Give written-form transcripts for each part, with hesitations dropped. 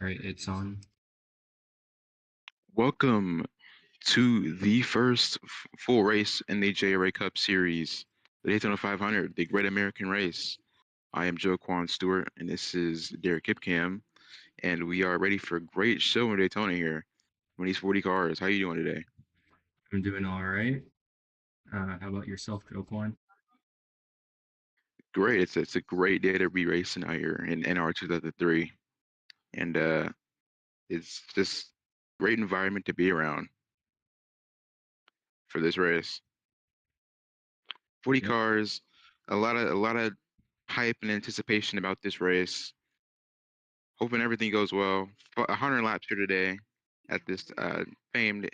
All right, it's on. Welcome to the first full race in the JRA Cup Series, the Daytona 500, the Great American Race. I am Joe Quan Stewart, and this is Derek Kipcam, and we are ready for a great show in Daytona here. With these 40 cars, how you doing today? I'm doing all right. How about yourself, Joaquin? Great, it's a great day to be racing out here in NR 2003, and it's just great environment to be around for this race. 40 Yep. cars, a lot of hype and anticipation about this race. Hoping everything goes well. 100 laps here today at this famed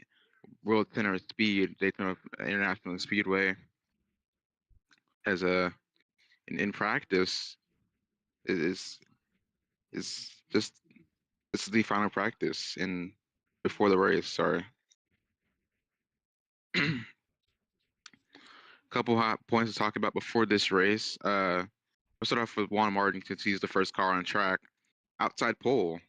World Center of Speed, Daytona International Speedway. As in practice, is is just this is the final practice in before the race. Sorry. Couple hot points to talk about before this race. We'll start off with Juan Martin since he's the first car on track. Outside pole.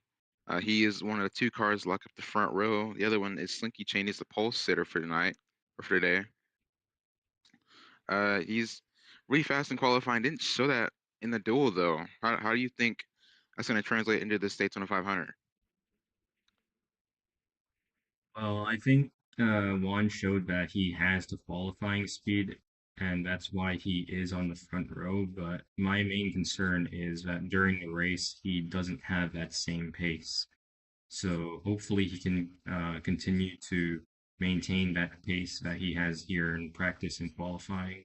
He is one of the two cars lock up the front row. The other one is Slinky Chain. He's the pole sitter for tonight or for today. He's really fast in qualifying. Didn't show that in the duel though. How do you think that's going to translate into the States on a 500? Well, I think Juan showed that he has the qualifying speed, and that's why he is on the front row. But my main concern is that during the race, he doesn't have that same pace. So hopefully he can continue to maintain that pace that he has here in practice and qualifying.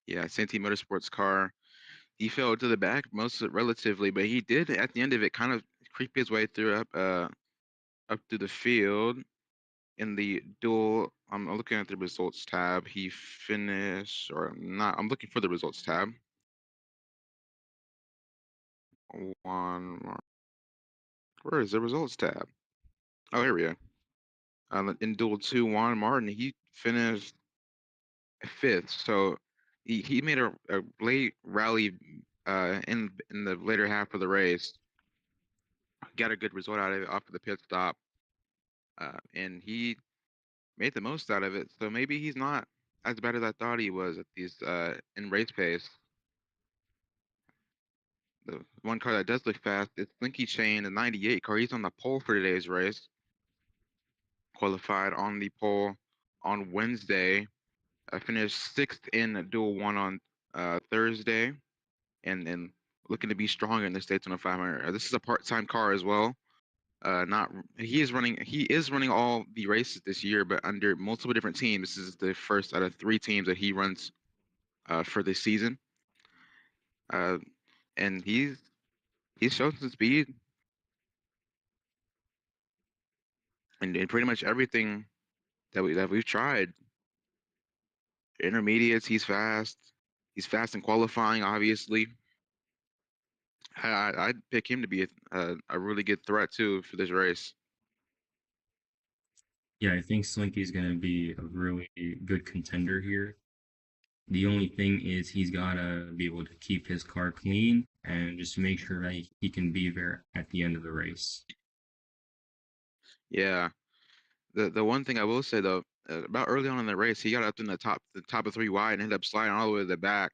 Yeah, Santee Motorsports car. He fell to the back most relatively, but he did at the end of it kind of creep his way through up through the field in the duel. I'm looking at the results tab. He finished or not. I'm looking for the results tab. One more. Where is the results tab? Oh, here we go. In duel two, Juan Martin, he finished fifth. So he made a late rally in the later half of the race. Got a good result out of it off of the pit stop, and he made the most out of it. So maybe he's not as bad as I thought he was at these in race pace. The one car that does look fast is Slinky Chain, the 98 car. He's on the pole for today's race. Qualified on the pole on Wednesday. Finished sixth in dual one on Thursday, and looking to be stronger in the States on a 500. This is a part-time car as well. Not he is running all the races this year, but under multiple different teams. This is the first out of three teams that he runs for this season. Uh, and he's shown some speed and pretty much everything that we've tried. Intermediates, he's fast. He's fast in qualifying, obviously. I'd pick him to be a really good threat too for this race. Yeah, I think Slinky's going to be a really good contender here. The only thing is he's got to be able to keep his car clean and just make sure that he can be there at the end of the race. Yeah. The one thing I will say though, about early on in the race, he got up in the top of three wide and ended up sliding all the way to the back.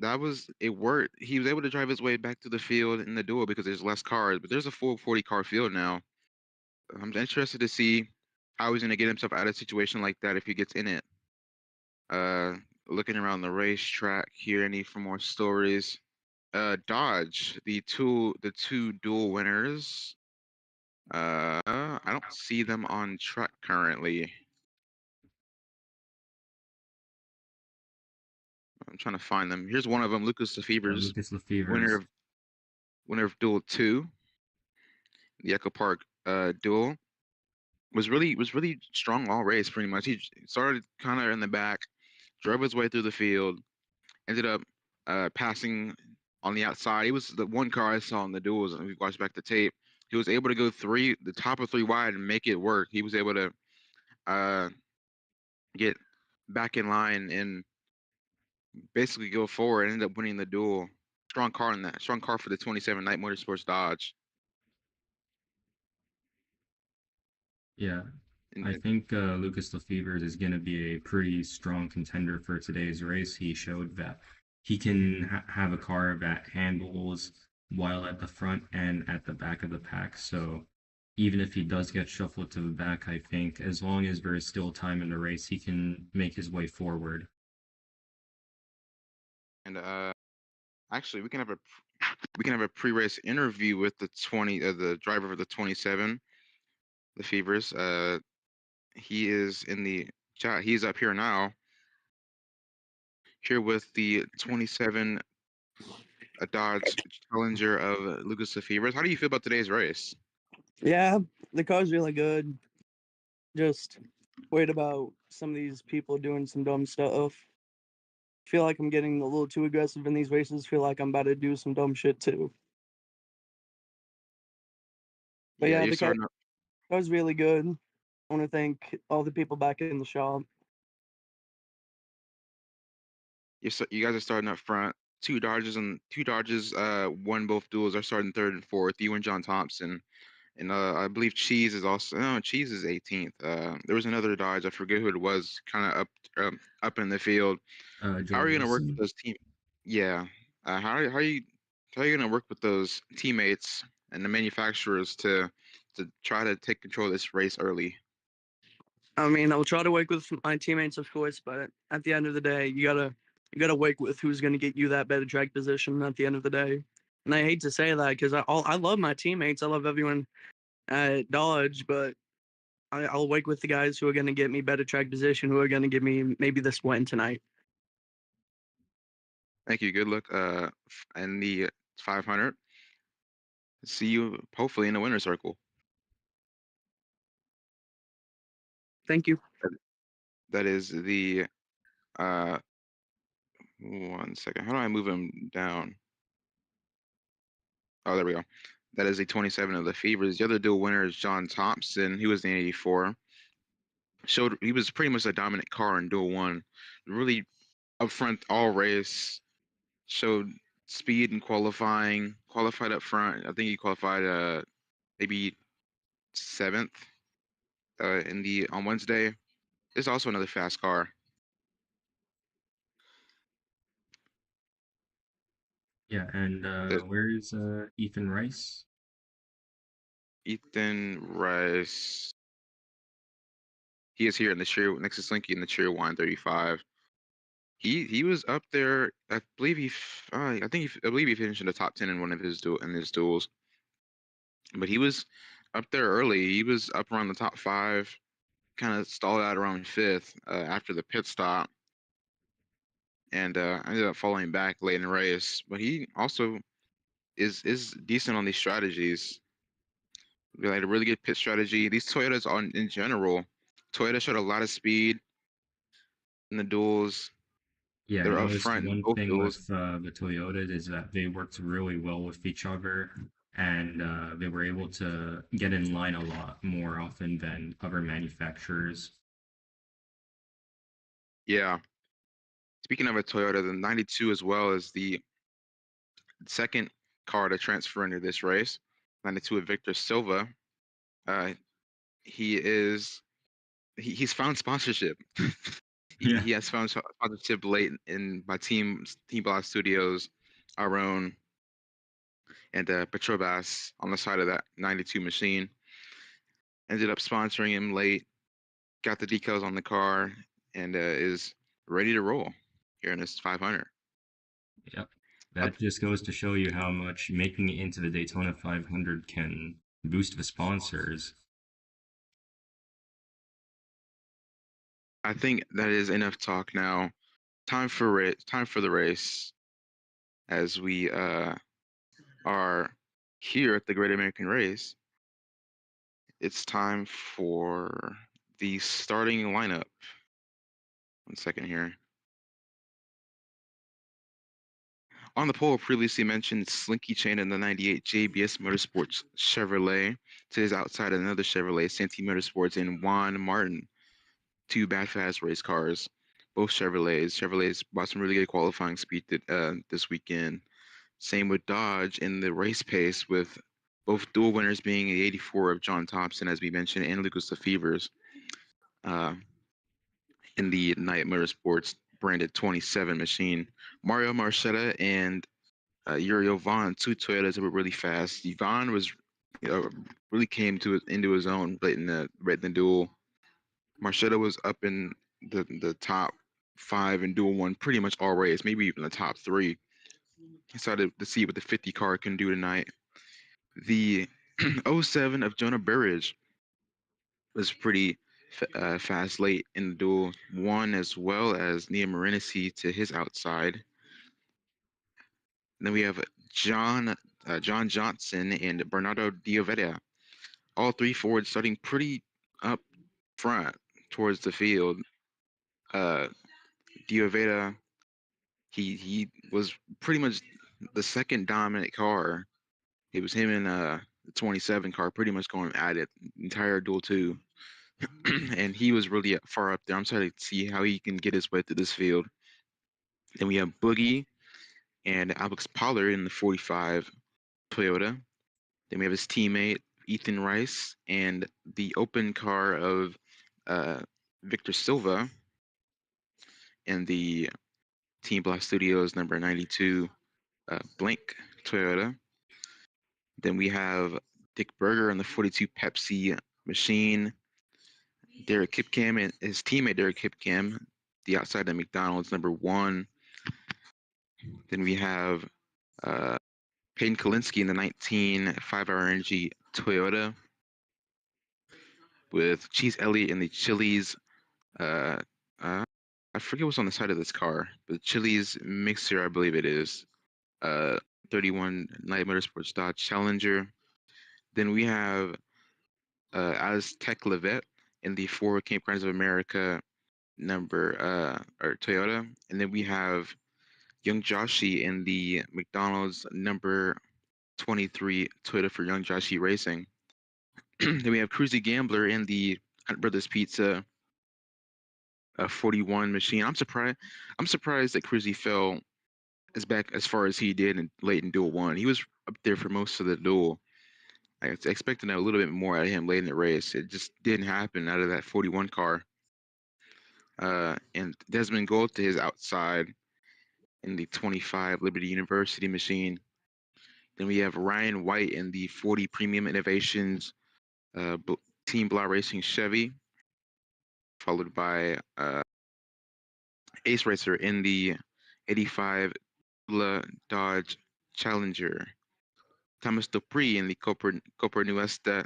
That was it worked. He was able to drive his way back to the field in the duel because there's less cars, but there's a full 40 car field now. I'm interested to see how he's going to get himself out of a situation like that if he gets in it. Uh, Looking around the racetrack here, any for more stories. Dodge, the two dual winners. I don't see them on track currently. I'm trying to find them. Here's one of them, Lucas Lefevre's Lucas winner Lefevre's. of winner of Duel 2, the Echo Park duel. Was really strong all race pretty much. He started kind of in the back, drove his way through the field, ended up passing on the outside. He was the one car I saw in the duels, and we watched back the tape. He was able to go the top of three wide and make it work. He was able to uh, get back in line and basically go forward and end up winning the duel. Strong car in that. Strong car for the 27 Night Motorsports Dodge. Yeah, And, I think Lucas Lefevre is going to be a pretty strong contender for today's race. He showed that he can have a car that handles while at the front and at the back of the pack. So even if he does get shuffled to the back, I think as long as there is still time in the race, he can make his way forward. and actually, we can have a pre-race interview with the driver of the 27, the Fevers. He is in the chat. He's up here now, here with the 27 Dodge Challenger of Lucas Lefevers. How do you feel about today's race? Yeah, the car's really good. Just worried about some of these people doing some dumb stuff. Feel like I'm getting a little too aggressive in these races. Feel like I'm about to do some dumb shit too. But Yeah, yeah, you're the starting up. car's really good. I want to thank all the people back in the shop. You guys are starting up front. Two Dodges won both duels. Are starting third and fourth. You and John Thompson. And I believe Cheese is also no, Cheese is 18th. There was another Dodge, I forget who it was, kind of up in the field. How Joe are you gonna work with Wilson. those team? Yeah. How are you gonna work with those teammates and the manufacturers to try to take control of this race early? I mean, I'll try to work with my teammates, of course, but at the end of the day, you gotta work with who's gonna get you that better track position at the end of the day. And I hate to say that because I love my teammates. I love everyone at Dodge, but I'll work with the guys who are gonna get me better track position, who are gonna give me maybe this win tonight. Thank you. Good luck. In the 500. See you hopefully in the winner's circle. Thank you. That is the uh 1 second. How do I move him down? Oh, there we go. That is a 27 of the Fevers. The other dual winner is John Thompson. He was the 84. He was pretty much a dominant car in dual one. Really up front all race. Showed speed in qualifying. Qualified up front. I think he qualified maybe seventh in the on Wednesday. There's also another fast car. Yeah, and There's where's Ethan Rice? Ethan Rice. He is here in the cheer next to Slinky in the cheer 135. He was up there. I believe I believe he finished in the top 10 in one of his duels. But he was up there early. He was up around the top five. Kind of stalled out around fifth after the pit stop, and ended up falling back late in the race. But he also is decent on these strategies. We had a really good pit strategy. These Toyotas on in general, Toyota showed a lot of speed in the duels. Yeah, I They're up noticed front in one both thing duels. with the Toyota is that they worked really well with each other and they were able to get in line a lot more often than other manufacturers. Yeah. Speaking of a Toyota, the 92 as well is the second car to transfer into this race. 92 with Victor Silva. Uh, he is he's found sponsorship. Yeah, He has found sponsorship late in by Team Blast Studios, our own, and Petrobras on the side of that 92 machine. Ended up sponsoring him late. Got the decals on the car and is ready to roll here in this 500. yep. I, That just goes to show you how much making it into the Daytona 500 can boost the sponsors. I think that is enough talk now. Time for the race as we are here at the Great American Race. It's time for the starting lineup. 1 second here. On the pole, previously mentioned Slinky Chain in the 98 JBS Motorsports Chevrolet. To his outside, another Chevrolet, Santee Motorsports, and Juan Martin, two bad fast race cars, both Chevrolets. Chevrolets brought some really good qualifying speed this weekend. Same with Dodge in the race pace, with both dual winners being the 84 of John Thompson, as we mentioned, and Lucas Lefevre's uh, in the Night Motorsports branded 27 machine. Mario Marchetta and Uriel Vaughn, two Toyotas that were really fast. Vaughn was really came into his own late in the duel. Marchetta was up in the top five in dual one pretty much all race, maybe even the top three. Excited to see what the 50 car can do tonight. The '07 of Jonah Burridge was pretty fast late in the duel, won as well as Nia Marinesi to his outside. Then we have John Johnson and Bernardo Diovetta, all three forwards starting pretty up front towards the field. Uh, Diovetta, he was pretty much the second dominant car. It was him and the 27 car pretty much going at it entire duel two. And he was really far up there. I'm excited to see how he can get his way through this field. Then we have Boogie and Alex Pollard in the 45 Toyota. Then we have his teammate Ethan Rice and the open car of uh, Victor Silva in the Team Black Studios number 92 Blank Toyota. Then we have Dick Berger on the 42 Pepsi machine. Derek Kipcam and his teammate Derek Kipcam, the outside of McDonald's number one. Then we have uh, Peyton Kalinsky in the 19 5-hour energy Toyota with Chase Elliott in the Chili's. Uh, uh, I forget what's on the side of this car, but Chili's mixer, I believe it is. Uh, 31 Night Motorsports Dodge Challenger. Then we have Aztec Levette in the Ford Camp Grands of America or Toyota, and then we have Young Joshi in the McDonald's number 23 Toyota for Young Joshi Racing. Then we have Cruzy Gambler in the Hunt Brothers Pizza 41 machine. I'm surprised that Cruzy fell as far as he did in late in duel one. He was up there for most of the duel. I was expecting a little bit more out of him late in the race. It just didn't happen out of that 41 car. And Desmond Gold to his outside in the 25 Liberty University machine. Then we have Ryan White in the 40 Premium Innovations Team Blah Racing Chevy, followed by Ace Racer in the 85 Dodge Challenger. Thomas Dupree in the Copra Nuestra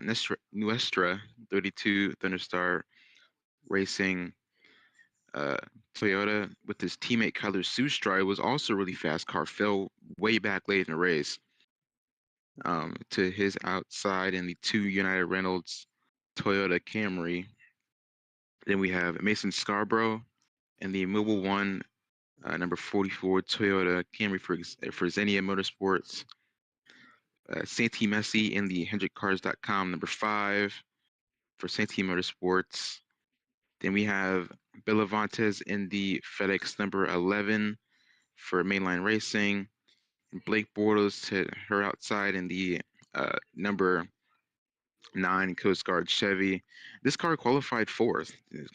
32 Thunderstar Racing Toyota with his teammate Kyler Sustry was also really fast. Car fell way back late in the race. To his outside in the 2 United Reynolds Toyota Camry. Then we have Mason Scarborough and the Mobil 1 number 44 Toyota Camry for Xenia Motorsports. Santi Messi in the HendrickCars.com number 5 for Santi Motorsports. Then we have Belavantes in the FedEx number 11 for Mainline Racing. And Blake Bortles to her outside in the number 9 Coast Guard Chevy. This car qualified fourth,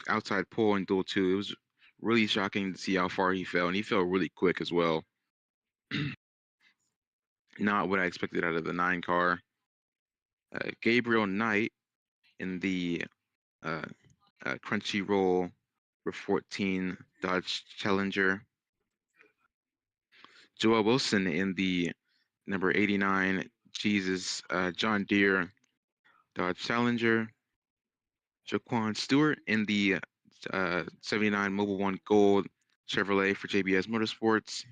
outside pole in duel two. It was really shocking to see how far he fell, and he fell really quick as well. Not what I expected out of the 9 car. Gabriel Knight in the Crunchyroll for 14 Dodge Challenger. Joel Wilson in the number 89 John Deere Dodge Challenger. Jaquan Stewart in the 79 Mobil 1 Gold Chevrolet for JBS Motorsports.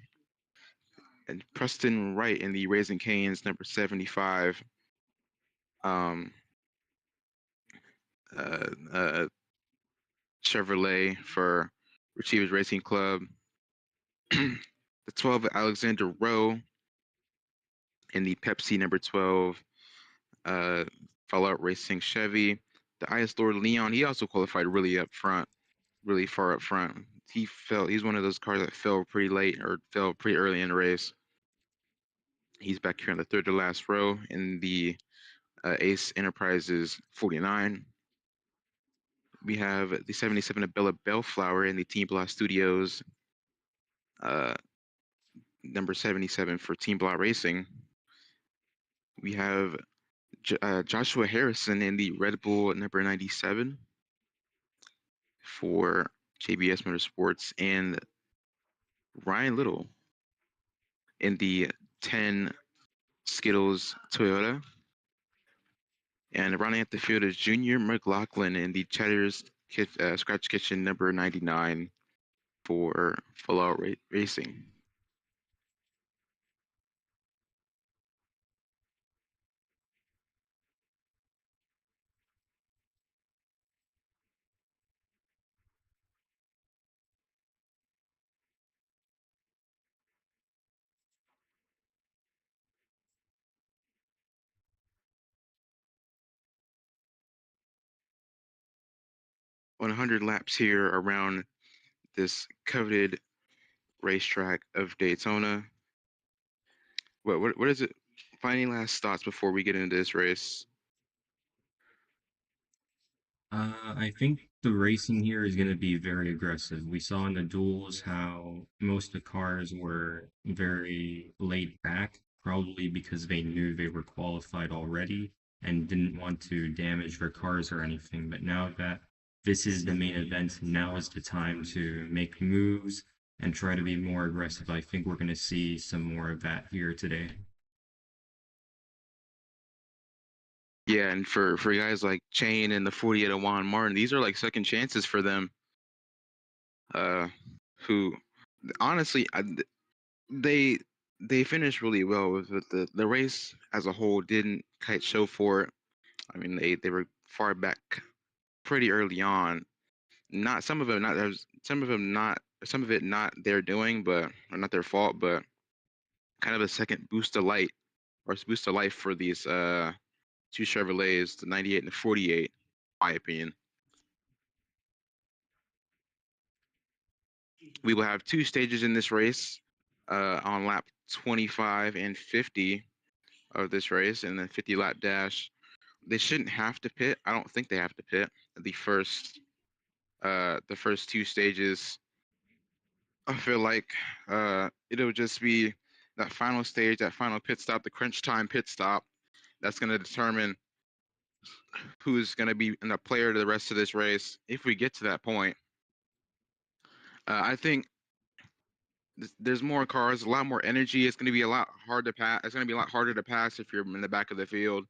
And Preston Wright in the Raising Cane's number 75 um, Chevrolet for Retrievers Racing Club. The 12 Alexander Rowe in the Pepsi number 12 Fallout Racing Chevy. The IS Lord Leon, he also qualified really up front, really far up front. He's one of those cars that fell pretty late or fell pretty early in the race. He's back here on the third to last row in the Ace Enterprises 49. We have the 77 Abella Bellflower in the Team Blah Studios uh, number 77 for Team Blah Racing. We have Joshua Harrison in the Red Bull number 97 for JBS Motorsports, and Ryan Little in the 10 Skittles Toyota. And running at the field is Junior McLaughlin in the Cheddar's Scratch Kitchen number 99 for Fallout Racing. On 100 laps here around this coveted racetrack of Daytona. What is it? Final last thoughts before we get into this race? I think the racing here is going to be very aggressive. We saw in the duels how most of the cars were very laid back, probably because they knew they were qualified already and didn't want to damage their cars or anything. But now that this is the main event, now is the time to make moves and try to be more aggressive. I think we're going to see some more of that here today. Yeah, and for guys like Chain and the 48 of Juan Martin, these are like second chances for them. Who honestly, they they finished really well with the race as a whole didn't quite show for it. I mean, they were far back pretty early on. Not some of them not some of them not some of it not their doing, but or not their fault, but kind of a second boost of light or boost of life for these two Chevrolets, the 98 and the 48, in my opinion. We will have two stages in this race on lap 25 and 50 of this race, and then 50 lap dash. They shouldn't have to pit. I don't think they have to pit the first two stages. I feel like it'll just be that final stage, that final pit stop, the crunch time pit stop. That's going to determine who's going to be in the player to the rest of this race if we get to that point. I think there's more cars, a lot more energy. It's going to be a lot hard to pass. It's going to be a lot harder to pass if you're in the back of the field.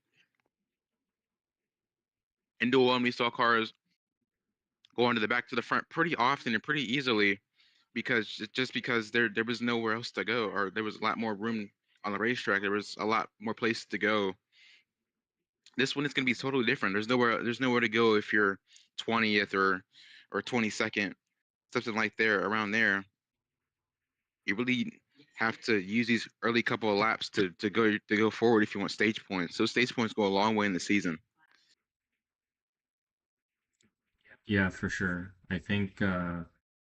In dual one, we saw cars going to the back to the front pretty often and pretty easily because there was nowhere else to go, or there was a lot more room on the racetrack. There was a lot more places to go. This one is going to be totally different. There's nowhere to go if you're 20th or 22nd, something like there around there. You really have to use these early couple of laps to go forward if you want stage points. Those stage points go a long way in the season. Yeah, for sure. I think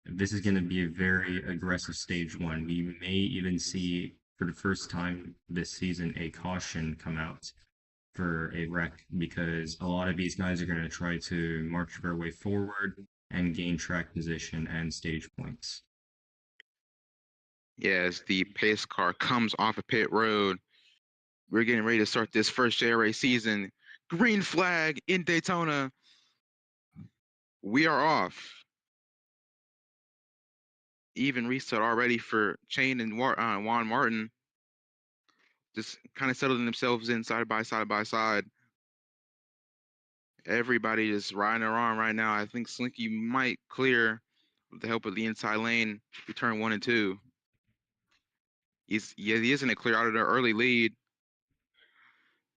this is going to be a very aggressive stage one. We may even see, for the first time this season, a caution come out for a wreck because a lot of these guys are going to try to march their way forward and gain track position and stage points. Yeah, as the pace car comes off of pit road, we're getting ready to start this first JRA season. Green flag in Daytona. We are off. Even restart already for Chain and Juan Martin. Just kind of settling themselves in side by side by side. Everybody is riding their arm right now. I think Slinky might clear with the help of the inside lane to turn 1 and 2. He isn't a clear out of the early lead.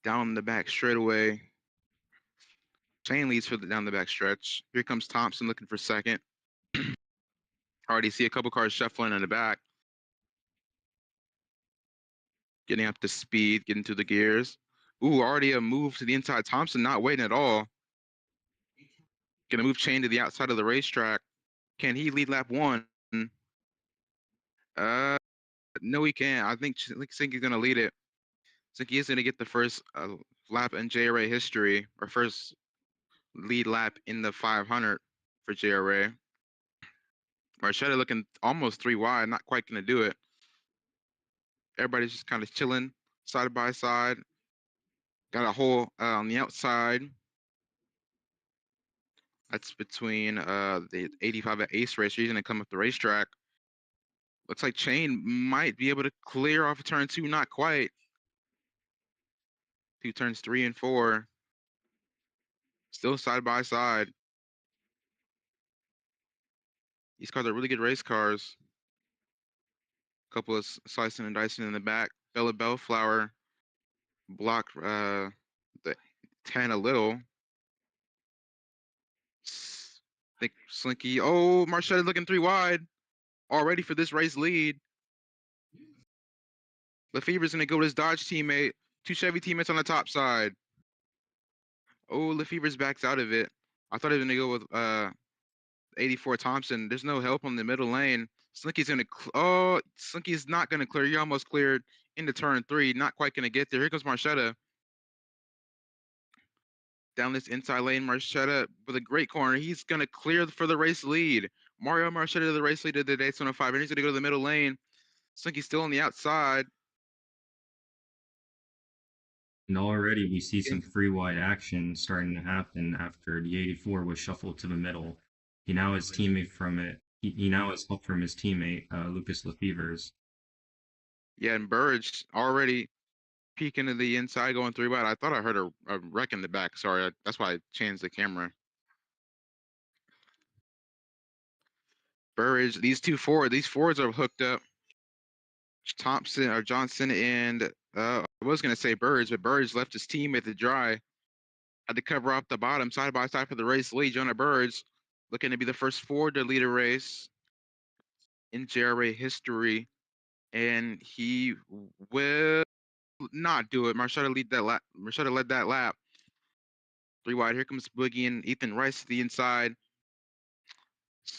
Down the back straightaway. Chain leads for down the back stretch. Here comes Thompson looking for second. Already see a couple cars shuffling in the back. Getting up to speed, getting to the gears. Ooh, already a move to the inside. Thompson not waiting at all. Gonna move Chain to the outside of the racetrack. Can he lead lap 1? No, he can't. I think Slinky's gonna lead it. Slinky is going to get the first lap in JRA history, or first lead lap in the 500 for JRA. Marchetta looking almost 3 wide, not quite going to do it. Everybody's just kind of chilling side by side. Got a hole on the outside. That's between the 85 at Ace Racer. He's going to come up the racetrack. Looks like Chain might be able to clear off of turn 2, not quite. Two turns 3 and 4. Still side by side. These cars are really good race cars. Couple of slicing and dicing in the back. Bella Bellflower block the 10 a little. Think Slinky. Oh, Marchetta looking 3 wide. Already for this race lead. Lefebvre's gonna go with his Dodge teammate. 2 Chevy teammates on the top side. Oh, Lefebvre's backs out of it. I thought he was gonna go with 84 Thompson. There's no help on the middle lane. Slinky's gonna. Oh, Slinky's not gonna clear. You're almost cleared into turn 3. Not quite gonna get there. Here comes Marchetta. Down this inside lane, Marchetta with a great corner. He's gonna clear for the race lead. Mario Marchetta the race lead of the Daytona 5. And he's gonna go to the middle lane. Slinky's still on the outside. And already we see some free wide action starting to happen after the 84 was shuffled to the middle. He now has teammate from it. He now has help from his teammate, Lucas Lefevre's. Yeah, and Burge already peeking to the inside, going 3 wide. I thought I heard a wreck in the back. Sorry, that's why I changed the camera. Burridge, these Fords are hooked up. Thompson or Johnson and I was gonna say Burridge, but Burridge left his team at the dry. Had to cover off the bottom side by side for the race lead. Jonah Burridge looking to be the first Ford to lead a race in JRA history, and he will not do it. Marchetta led that lap. 3 wide. Here comes Boogie and Ethan Rice to the inside.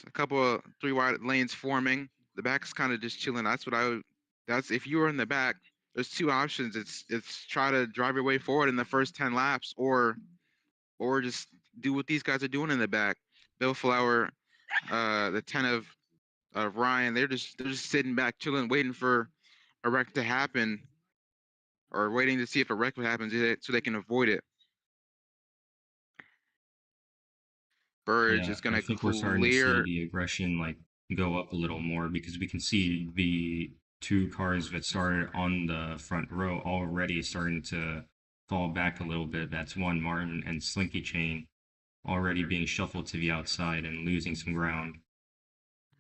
A couple of 3 wide lanes forming. The back's kind of just chilling. That's if you were in the back, there's 2 options. It's try to drive your way forward in the first 10 laps, or just do what these guys are doing in the back. Bill Flower, the 10 of Ryan, they're just sitting back, chilling, waiting for a wreck to happen, or waiting to see if a wreck would happen so they can avoid it. Burge Yeah, is I gonna think we're starting to see clear. the aggression go up a little more because we can see the 2 cars that started on the front row already starting to fall back a little bit. That's one Martin and Slinky Chain already being shuffled to the outside and losing some ground.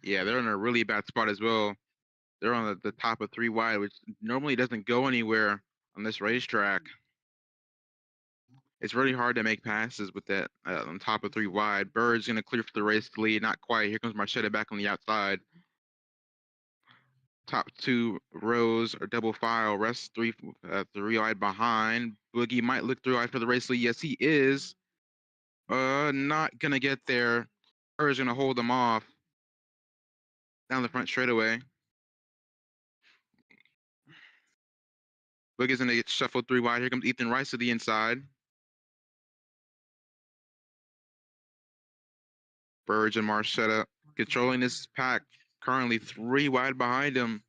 Yeah, they're in a really bad spot as well. They're on the top of 3 wide, which normally doesn't go anywhere on this racetrack. It's really hard to make passes with that on top of 3 wide. Bird's gonna clear for the race lead, not quite. Here comes Marchetta back on the outside. Top 2 rows are double file. Rest 3 wide behind. Boogie might look 3 wide for the race lead. Yes, he is. Not gonna get there. Bird's gonna hold them off down the front straightaway. Boogie's gonna get shuffled 3 wide. Here comes Ethan Rice to the inside. Burge and Marchetta controlling this pack. Currently 3 wide behind him.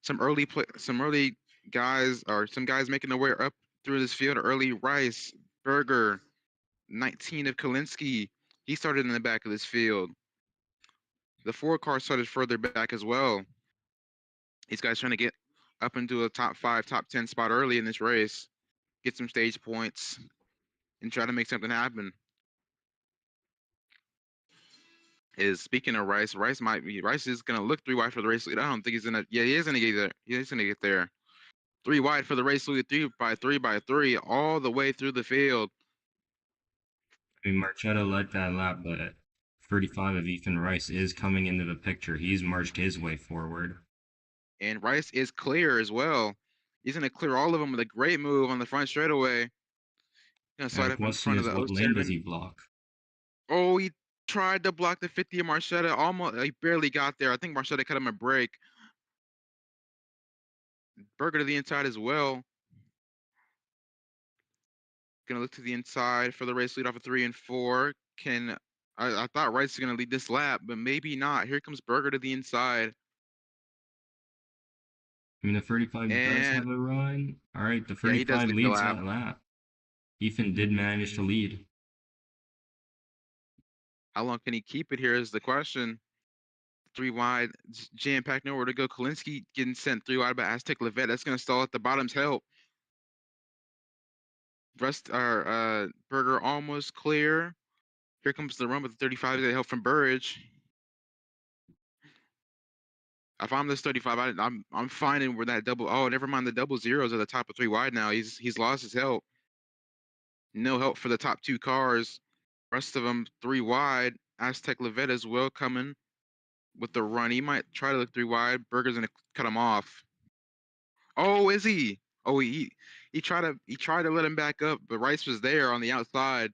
Some early guys, or some guys making their way up through this field early. Rice, Berger, 19 of Kalinsky. He started in the back of this field. The 4 car started further back as well. These guys trying to get up into a top 5, top 10 spot early in this race, get some stage points, and try to make something happen. Speaking of Rice, Rice is gonna look 3 wide for the race lead. I don't think he's gonna. Yeah, he is gonna get there. He is gonna get there. 3 wide for the race lead. 3 by 3, all the way through the field. I mean, Marchetta led that lap, but 35 of Ethan Rice is coming into the picture. He's marched his way forward. And Rice is clear as well. He's gonna clear all of them with a great move on the front straightaway. Gonna Now slide the up in question front of is, the what lane does he '07. block? Oh, he tried to block the 50 of Marchetta. Almost, he barely got there. I think Marchetta cut him a break. Berger to the inside as well. Gonna look to the inside for the race lead off of 3 and 4. I thought Rice is gonna lead this lap, but maybe not. Here comes Berger to the inside. I mean, the 35 does And have a run. All right, the yeah, he does 35 lead the leads lap. that lap. Ethan did manage to lead. How long can he keep it here is the question. 3 wide, jam-packed, nowhere to go. Kolinsky getting sent 3 wide by Aztec Levette. That's gonna stall at the bottom's help. Berger almost clear. Here comes the run with the 35. They help from Burridge. If I'm this 35, I'm finding where that double. Oh, never mind. The double zeros are the top of 3 wide now. He's lost his help. No help for the top 2 cars. Rest of them 3 wide. Aztec Levette as well coming with the run. He might try to look 3 wide. Berger's gonna cut him off. Oh, is he? Oh, he tried to let him back up, but Rice was there on the outside.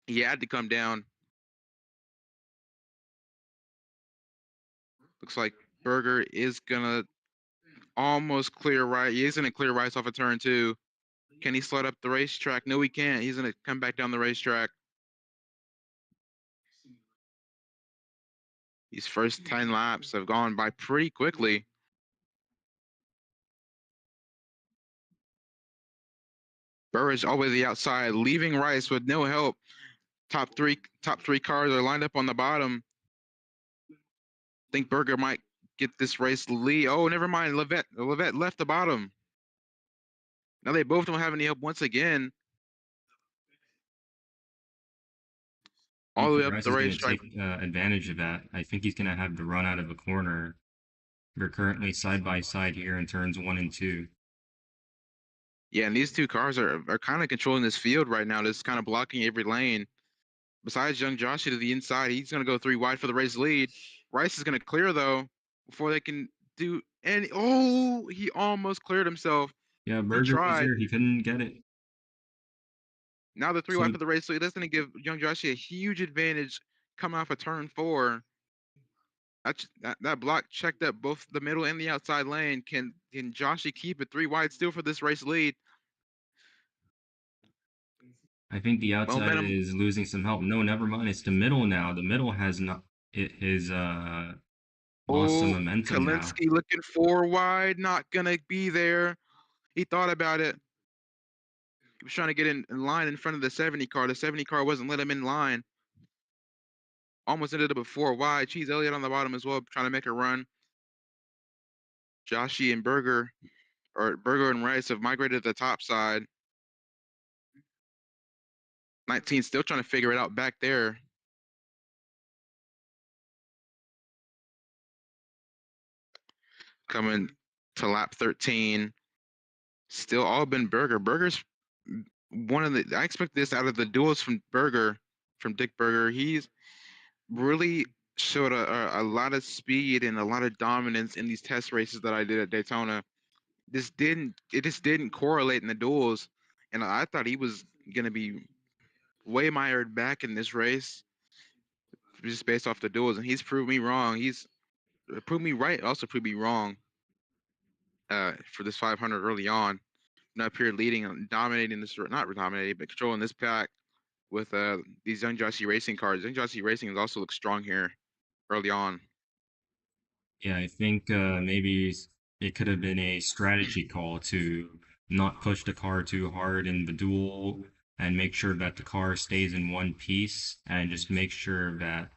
He had to come down. Looks like Berger is gonna almost clear right. He is gonna clear Rice off a turn 2. Can he slide up the racetrack? No, he can't. He's gonna come back down the racetrack. These first 10 laps have gone by pretty quickly. Burridge all the way to the outside, leaving Rice with no help. Top three cars are lined up on the bottom. Think Berger might get this race lead. Oh, never mind. Levette left the bottom. Now they both don't have any help once again. I All think the way up Rice the is going to racetrack. take advantage of that. I think he's going to have to run out of a corner. We're currently side by side here in turns 1 and 2. Yeah, and these 2 cars are kind of controlling this field right now. Just kind of blocking every lane. Besides young Joshua to the inside, he's going to go 3 wide for the race lead. Rice is going to clear, though, before they can do any. Oh, he almost cleared himself. Yeah, He Berger was tried. there. He couldn't get it. Now the 3 wide So for the race lead. That's going to give young Joshua a huge advantage coming off of turn 4. That block checked up both the middle and the outside lane. Can Joshua keep it 3 wide still for this race lead? I think the outside Momentum. is losing some help. No, never mind. It's the middle now. The middle has not. It has lost some Oh, momentum now. Kalinsky looking 4 wide. Not going to be there. He thought about it. He was trying to get in line in front of the 70 car. The 70 car wasn't letting him in line. Almost ended up with 4 wide. Cheese Elliott on the bottom as well, trying to make a run. Joshi and Berger and Rice have migrated to the top side. 19 still trying to figure it out back there. Coming to lap 13. Still all been Berger. Berger's one of the. I expect this out of the duels from Dick Berger. He's really showed a lot of speed and a lot of dominance in these test races that I did at Daytona. It just didn't correlate in the duels, and I thought he was gonna be way mired back in this race just based off the duels, and he's proved me wrong. He's proved me right, also proved me wrong. For this 500 early on, and up here leading and dominating this, not dominating, but controlling this pack with these Young Joshi Racing cars. Young Joshi Racing also looks strong here early on. Yeah, I think maybe it could have been a strategy call to not push the car too hard in the duel and make sure that the car stays in one piece and just make sure that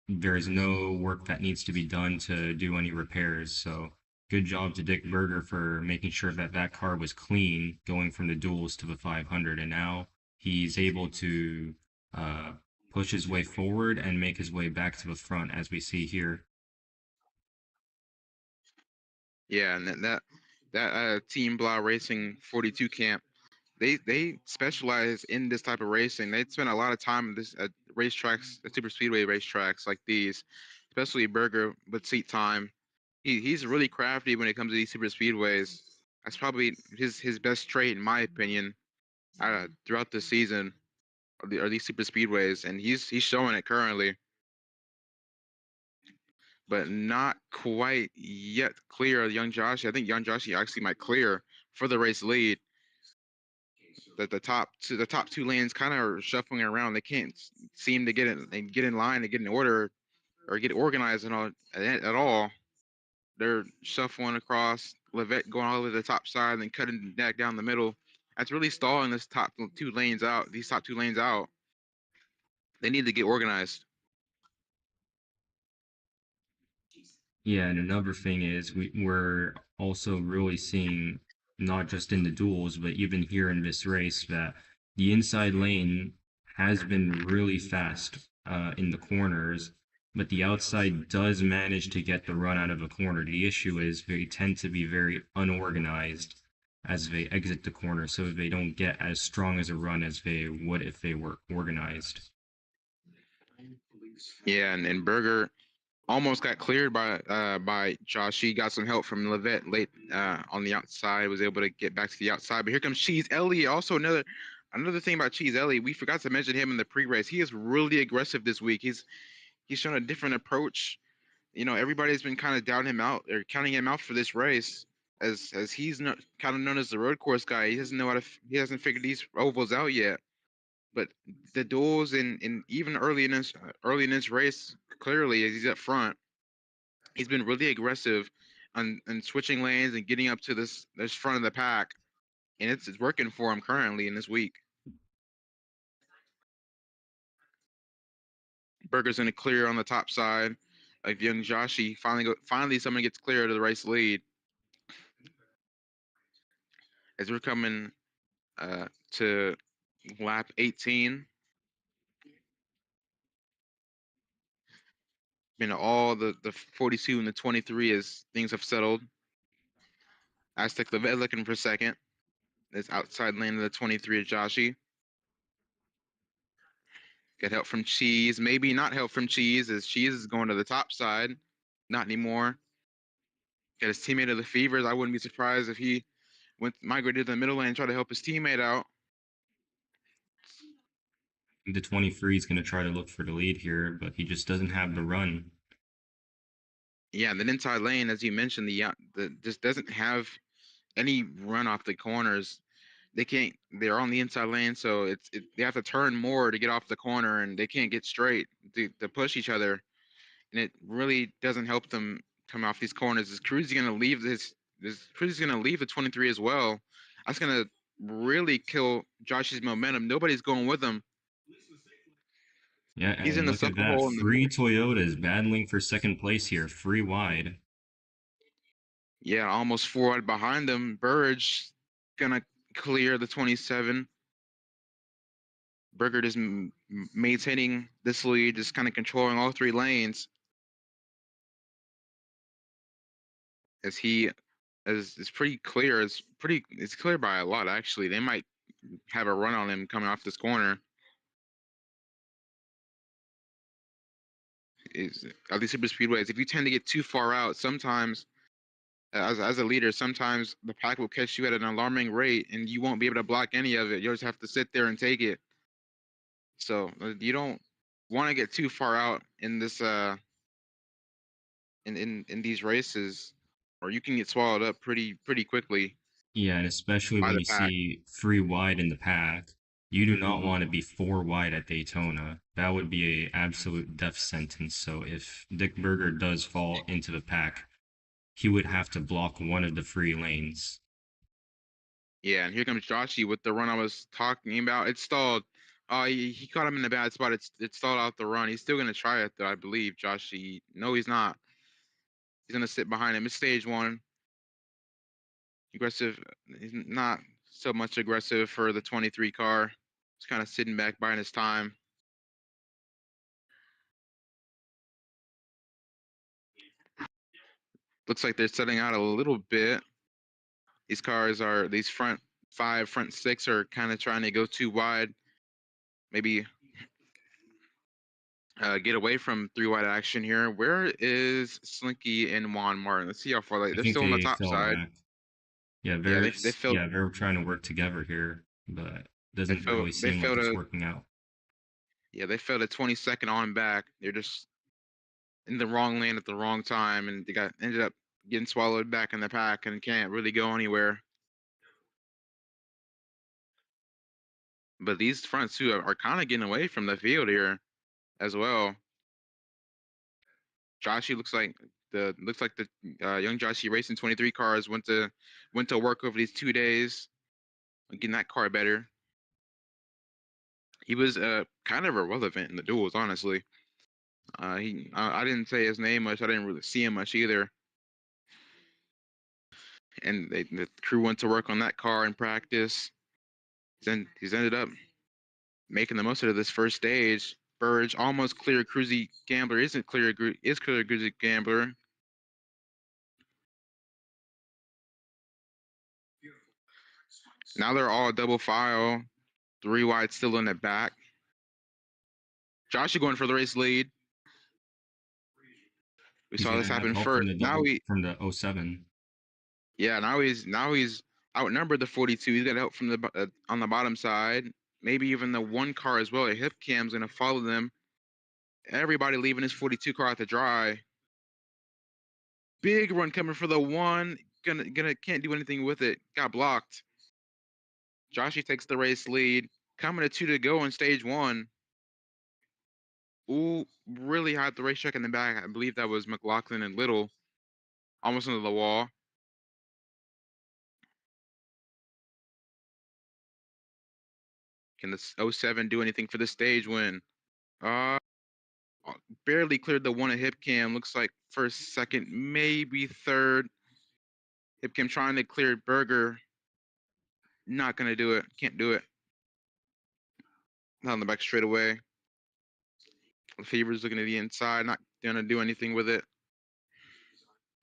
there's no work that needs to be done to do any repairs. So good job to Dick Berger for making sure that that car was clean going from the duels to the 500. And now he's able to uh, push his way forward and make his way back to the front as we see here. Yeah, and that Team Blah Racing 42 camp, they specialize in this type of racing. They spend a lot of time at this at racetracks, at super speedway racetracks like these, especially Berger with seat time. He's really crafty when it comes to these super speedways. That's probably his best trait, in my opinion, throughout the season. Are these super speedways, and he's showing it currently. but not quite yet clear of Young Joshi. I think Young Joshi actually might clear for the race lead. That the top two lanes kind of are shuffling around. They can't seem to get it and get in line and get in order or get organized and all at all. They're shuffling across. Levet going all the way to the top side and then cutting back down the middle. That's really stalling this top two lanes out. These top two lanes out. They need to get organized. Yeah, and another thing is we're also really seeing, not just in the duels, but even here in this race, that the inside lane has been really fast in the corners, but the outside does manage to get the run out of a corner. The issue is they tend to be very unorganized as they exit the corner, so they don't get as strong as a run as they would if they were organized. Yeah, and Berger almost got cleared by Josh. He got some help from Levet late on the outside. Was able to get back to the outside. But here comes Cheese Elliott. Also another thing about Cheese Elliott. We forgot to mention him in the pre-race. He is really aggressive this week. He's shown a different approach. You know, everybody's been kind of doubting him out or counting him out for this race, as he's not kind of known as the road course guy. He doesn't know he hasn't figured these ovals out yet. But the duels and even early in this race, clearly as he's up front, he's been really aggressive on switching lanes and getting up to this front of the pack, and it's working for him currently in this week. Berger's going to clear on the top side of Young Joshi. Finally, someone gets clear to the race lead as we're coming to lap 18. You know, all the 42 and the 23 as things have settled. Aztec Levet looking for second. This outside lane of the 23 is Joshi. Get help from Cheese. Maybe not help from Cheese, as Cheese is going to the top side. Not anymore. Got his teammate of the Fevers. I wouldn't be surprised if he migrated to the middle lane and tried to help his teammate out. The 23 is going to try to look for the lead here, but he just doesn't have the run. Yeah, and then inside lane, as you mentioned, the just doesn't have any run off the corners. They can't. They're on the inside lane, so they have to turn more to get off the corner, and they can't get straight to push each other, and it really doesn't help them come off these corners. This Cruz is gonna leave this Cruz is gonna leave the 23 as well. That's gonna really kill Josh's momentum. Nobody's going with him. Yeah, He's in and the look at sucker that. hole in the Free Toyota is battling for second place here, free wide. Yeah, almost forward behind them. Burge gonna clear the 27. Burger is maintaining this lead, just kind of controlling all three lanes as he as it's pretty clear. It's clear by a lot actually. They might have a run on him coming off this corner. Is at least super speedways. If you tend to get too far out, sometimes as a leader, sometimes the pack will catch you at an alarming rate, and you won't be able to block any of it. You'll just have to sit there and take it. So you don't want to get too far out in this in these races, or you can get swallowed up pretty quickly Yeah, and especially by when the you pack. see three wide in the pack, you do not want to be four wide at Daytona. That would be a absolute death sentence. So if Dick Berger does fall into the pack, he would have to block one of the free lanes. Yeah, and here comes Joshy with the run I was talking about. It stalled. He caught him in a bad spot. It stalled out the run. He's still gonna try it though, I believe. Joshy. No, he's not. He's gonna sit behind him. It's stage one. Aggressive. He's not so much aggressive for the 23 car. He's kind of sitting back buying his time. Looks like they're setting out a little bit. These front five, front six are kind of trying to go too wide. Maybe get away from three wide action here. Where is Slinky and Juan Martin? Let's see how far I they're think still on the they top fell side. back. Yeah, Yeah, they failed. they're trying to work together here, but They doesn't failed. really They seem like failed it's a. working out. Yeah, they failed a 22nd on back. They're just in the wrong lane at the wrong time, and they got ended up getting swallowed back in the pack and can't really go anywhere. But these front two are kind of getting away from the field here as well. Joshy looks like the young Joshy Racing 23 cars went to work over these 2 days, getting that car better. He was kind of irrelevant in the duels, honestly. I didn't say his name much. I didn't really see him much either. And the crew went to work on that car in practice. Then he's ended up making the most out of this first stage. Burge almost clear Cruzy Gambler. Is clear Cruzy Gambler. Now they're all double file. 3 wide still in the back. Josh is going for the race lead. We He's saw gonna this have happen help from first. the double from the '07. Yeah, now he's outnumbered the 42. He's got help from the on the bottom side. Maybe even the 1 car as well. A hip cam's gonna follow them. Everybody leaving his 42 car at the dry. Big run coming for the 1. Can't do anything with it. Got blocked. Joshy takes the race lead. Coming to 2 to go in stage 1. Ooh, really had the racetrack in the back. I believe that was McLaughlin and Little. Almost into the wall. Can the 07 do anything for the stage win? Uh, barely cleared the 1 at hip cam. Looks like first, second, maybe third. Hip cam trying to clear Berger. Not gonna do it. Can't do it. Not on the back straightaway. Lefebvre's looking at the inside. Not gonna do anything with it.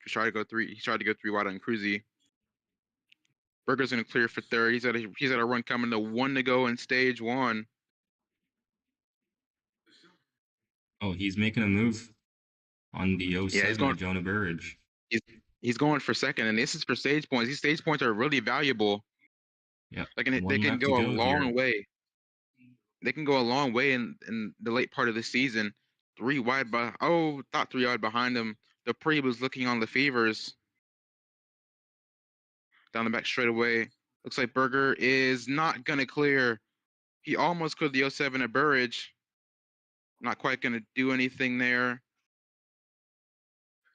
He tried to go 3 wide on Cruzy. Berger's gonna clear for third. He's at a run coming to 1 to go in stage 1. Oh, he's making a move on the Yeah, 07 at Jonah Burridge. He's he's going for second, and this is for stage points. These stage points are really valuable. Yeah, They one can lap to go a go long here. way. They can go a long way in the late part of the season. 3 wide thought 3 wide behind him. The pre was looking on Lefevre's down the back straightaway. Looks like Berger is not gonna clear. He almost cleared the 07 at Burridge. Not quite gonna do anything there.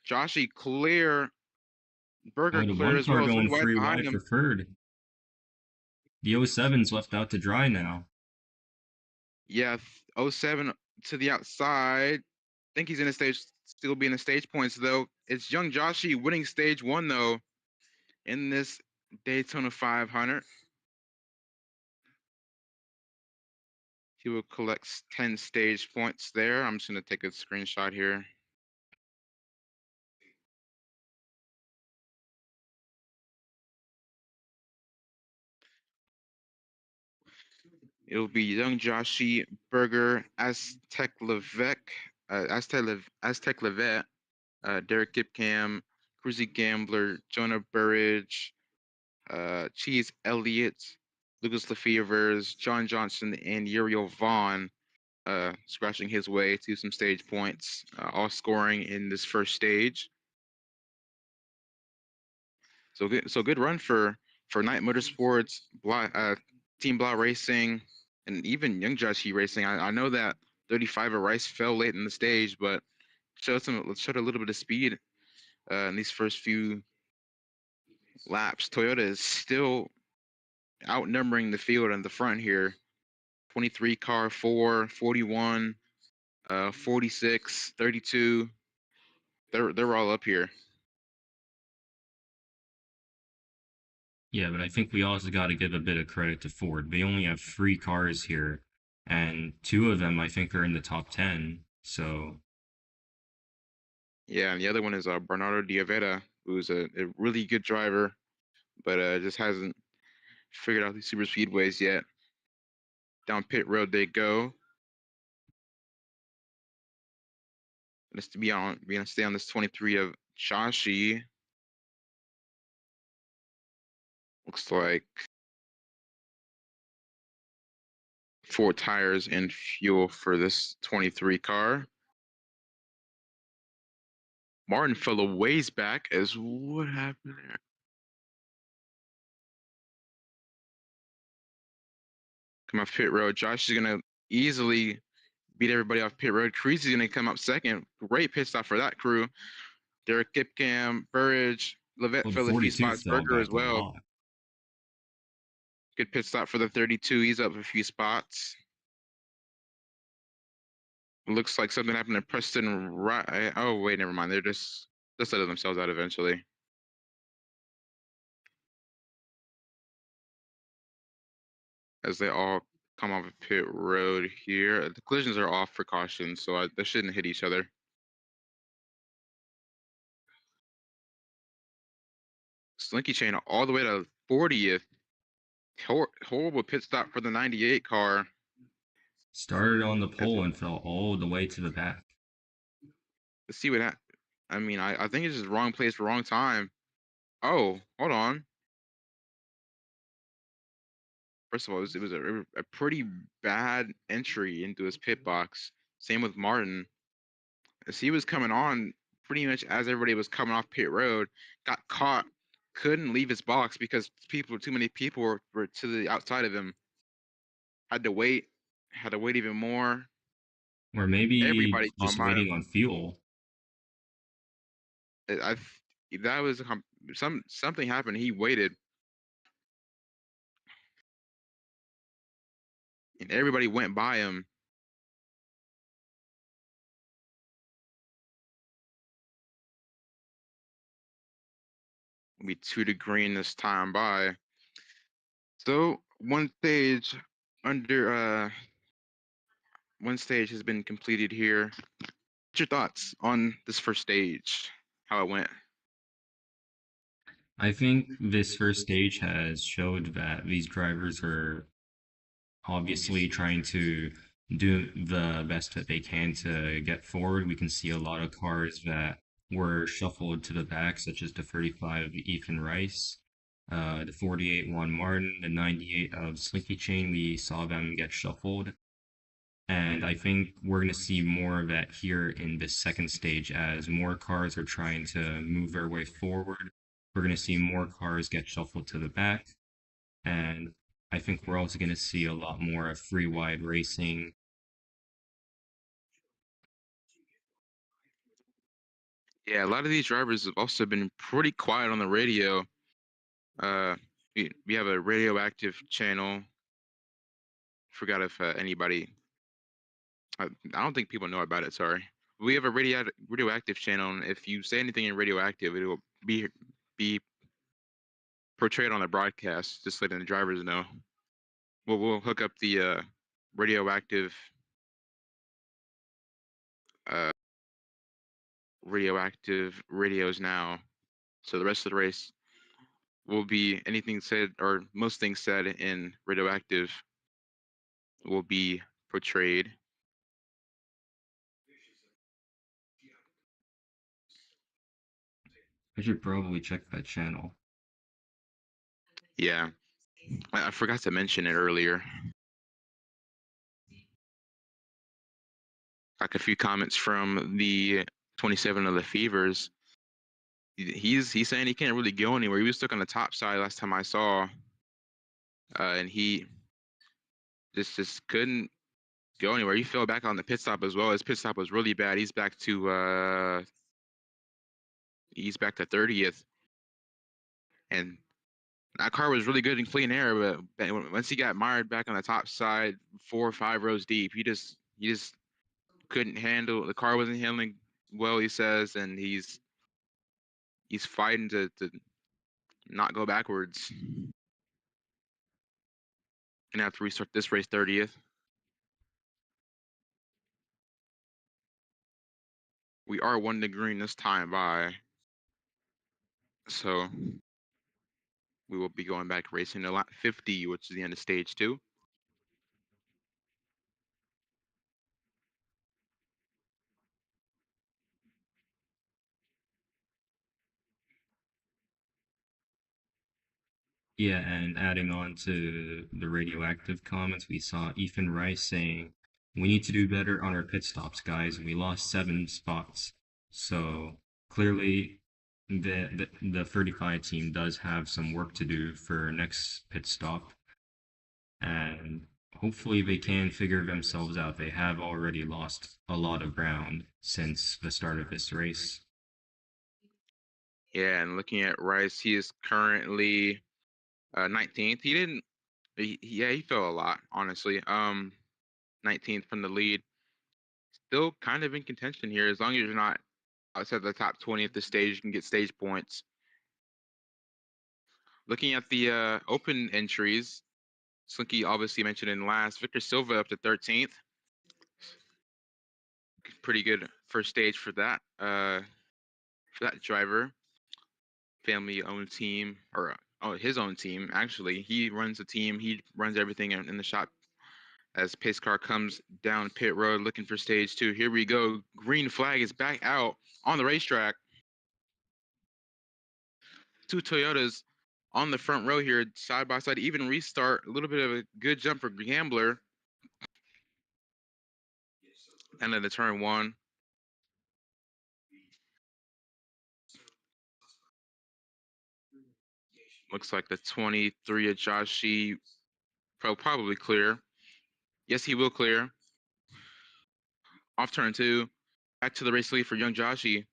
Joshy clear. Berger Oh, the clear 1 as car well. 3 going wide free behind wide him. for third. The 07's left out to dry now. Yeah, 07 to the outside. Think he's in a stage, still be in the stage points though. It's young Joshy winning stage 1 though in this Daytona 500. He will collect 10 stage points there. I'm just gonna take a screenshot here. It'll be young Joshy, Berger, Aztec Levesque, Derek Gipcam, Cruzy Gambler, Jonah Burridge, Cheese Elliott, Lucas Lefevre's, John Johnson, and Uriel Vaughn, scratching his way to some stage points, all scoring in this first stage. So good run for Knight Motorsports, Team Blah Racing, and even Young Joshi Racing. I know that 35 at Rice fell late in the stage, but showed a little bit of speed in these first few laps. Toyota is still outnumbering the field in the front here. 23 car 4, 41, 46, 32. They're all up here. Yeah, but I think we also got to give a bit of credit to Ford. They only have 3 cars here, and 2 of them I think are in the top 10. So Yeah, and the other one is Bernardo Diavera, who's a really good driver, but just hasn't figured out these super speedways yet. Down pit road they go. Let's be on. We're gonna stay on this 23 of Chashi. Looks like 4 tires and fuel for this 23 car. Martin fell a ways back as what happened there? Come off pit road. Josh is gonna easily beat everybody off pit road. Creasy is gonna come up second. Great pit stop for that crew. Derek Kipcam, Burridge, Levitt Well, the fell a few 42 spots. fell Berger as back a well. lot. Good pit stop for the 32. He's up a few spots. Looks like something happened to Preston. Right? Oh wait, never mind. They're just settle themselves out eventually. As they all come off of pit road here. The collisions are off for caution, so they shouldn't hit each other. Slinky chain all the way to 40th. Horrible pit stop for the 98 car. Started on the As, pole and fell all the way to the back. let's see what I mean, I think it's just wrong place, wrong time. Oh, hold on. First of all, it was a pretty bad entry into his pit box. Same with Martin. As he was coming on pretty much as everybody was coming off pit road, got caught, couldn't leave his box because too many people were to the outside of him. Had to wait even more. Or maybe Everybody just on by waiting him. on fuel. I that was something happened. He waited, and everybody went by him. Be 2 to green this time by. So under one stage has been completed here. What's your thoughts on this first stage? How it went? I think this first stage has showed that these drivers are obviously trying to do the best that they can to get forward. We can see a lot of cars that were shuffled to the back, such as the 35 of Ethan Rice, the 48 Juan Martin, the 98 of Slinky Chain. We saw them get shuffled. And I think we're going to see more of that here in this second stage as more cars are trying to move their way forward. We're going to see more cars get shuffled to the back. And I think we're also going to see a lot more of free wide racing. Yeah, a lot of these drivers have also been pretty quiet on the radio. We have a radioactive channel. Forgot if anybody. I don't think people know about it. Sorry. We have a radioactive channel, and if you say anything in radioactive, it will be portrayed on the broadcast, just letting the drivers know. We'll hook up the radioactive uh, radioactive radios now. So the rest of the race will be anything said or most things said in radioactive will be portrayed. I should probably check that channel. Yeah, I forgot to mention it earlier. Got a few comments from the 27 of the Fevers. He's saying he can't really go anywhere. He was stuck on the top side last time I saw, and he just couldn't go anywhere. He fell back on the pit stop as well. His pit stop was really bad. He's back to 30th, and that car was really good in clean air. But once he got mired back on the top side, 4 or 5 rows deep, he just couldn't handle. The car wasn't handling well. He says, and he's fighting to not go backwards. Gonna have to restart this race 30th. We are 1 to green this time by. So we will be going back racing to lap 50, which is the end of stage 2. Yeah, and adding on to the radioactive comments, we saw Ethan Rice saying, "We need to do better on our pit stops, guys. We lost 7 spots." So clearly the 35 team does have some work to do for next pit stop, and hopefully they can figure themselves out. They have already lost a lot of ground since the start of this race. Yeah, and looking at Rice, he is currently 19th. He didn't. Yeah, he fell a lot, honestly. 19th from the lead. Still kind of in contention here. As long as you're not outside the top 20 at this stage, you can get stage points. Looking at the open entries, Slinky obviously mentioned in last. Victor Silva up to 13th. Pretty good first stage for that driver. Family-owned team, or his own team actually. He runs the team. He runs everything in the shop. As pace car comes down pit road looking for stage 2. Here we go. Green flag is back out on the racetrack. Two Toyotas on the front row here, side by side. Even restart. A little bit of a good jump for Gambler. And then the turn 1. Looks like the 23 of Joshi probably clear. Yes, he will clear. Off turn 2. Back to the race lead for young Joshi.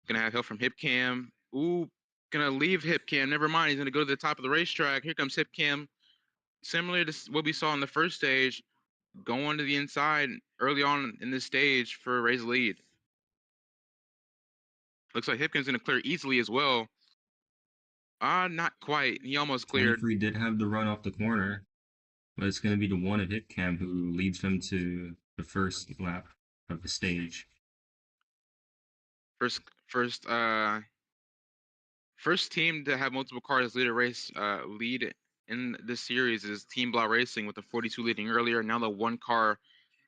Gonna have help from Hip Cam. Ooh, gonna leave Hip Cam. Never mind. He's gonna go to the top of the racetrack. Here comes Hip Cam. Similar to what we saw in the first stage, going to the inside early on in this stage for a race lead. Looks like Hipkins gonna clear easily as well. Not quite. He almost cleared. 23 did have the run off the corner, but it's going to be the one at Hitcam who leads them to the first lap of the stage. First team to have multiple cars lead a race lead in this series is Team Blau Racing with the 42 leading earlier. Now the one car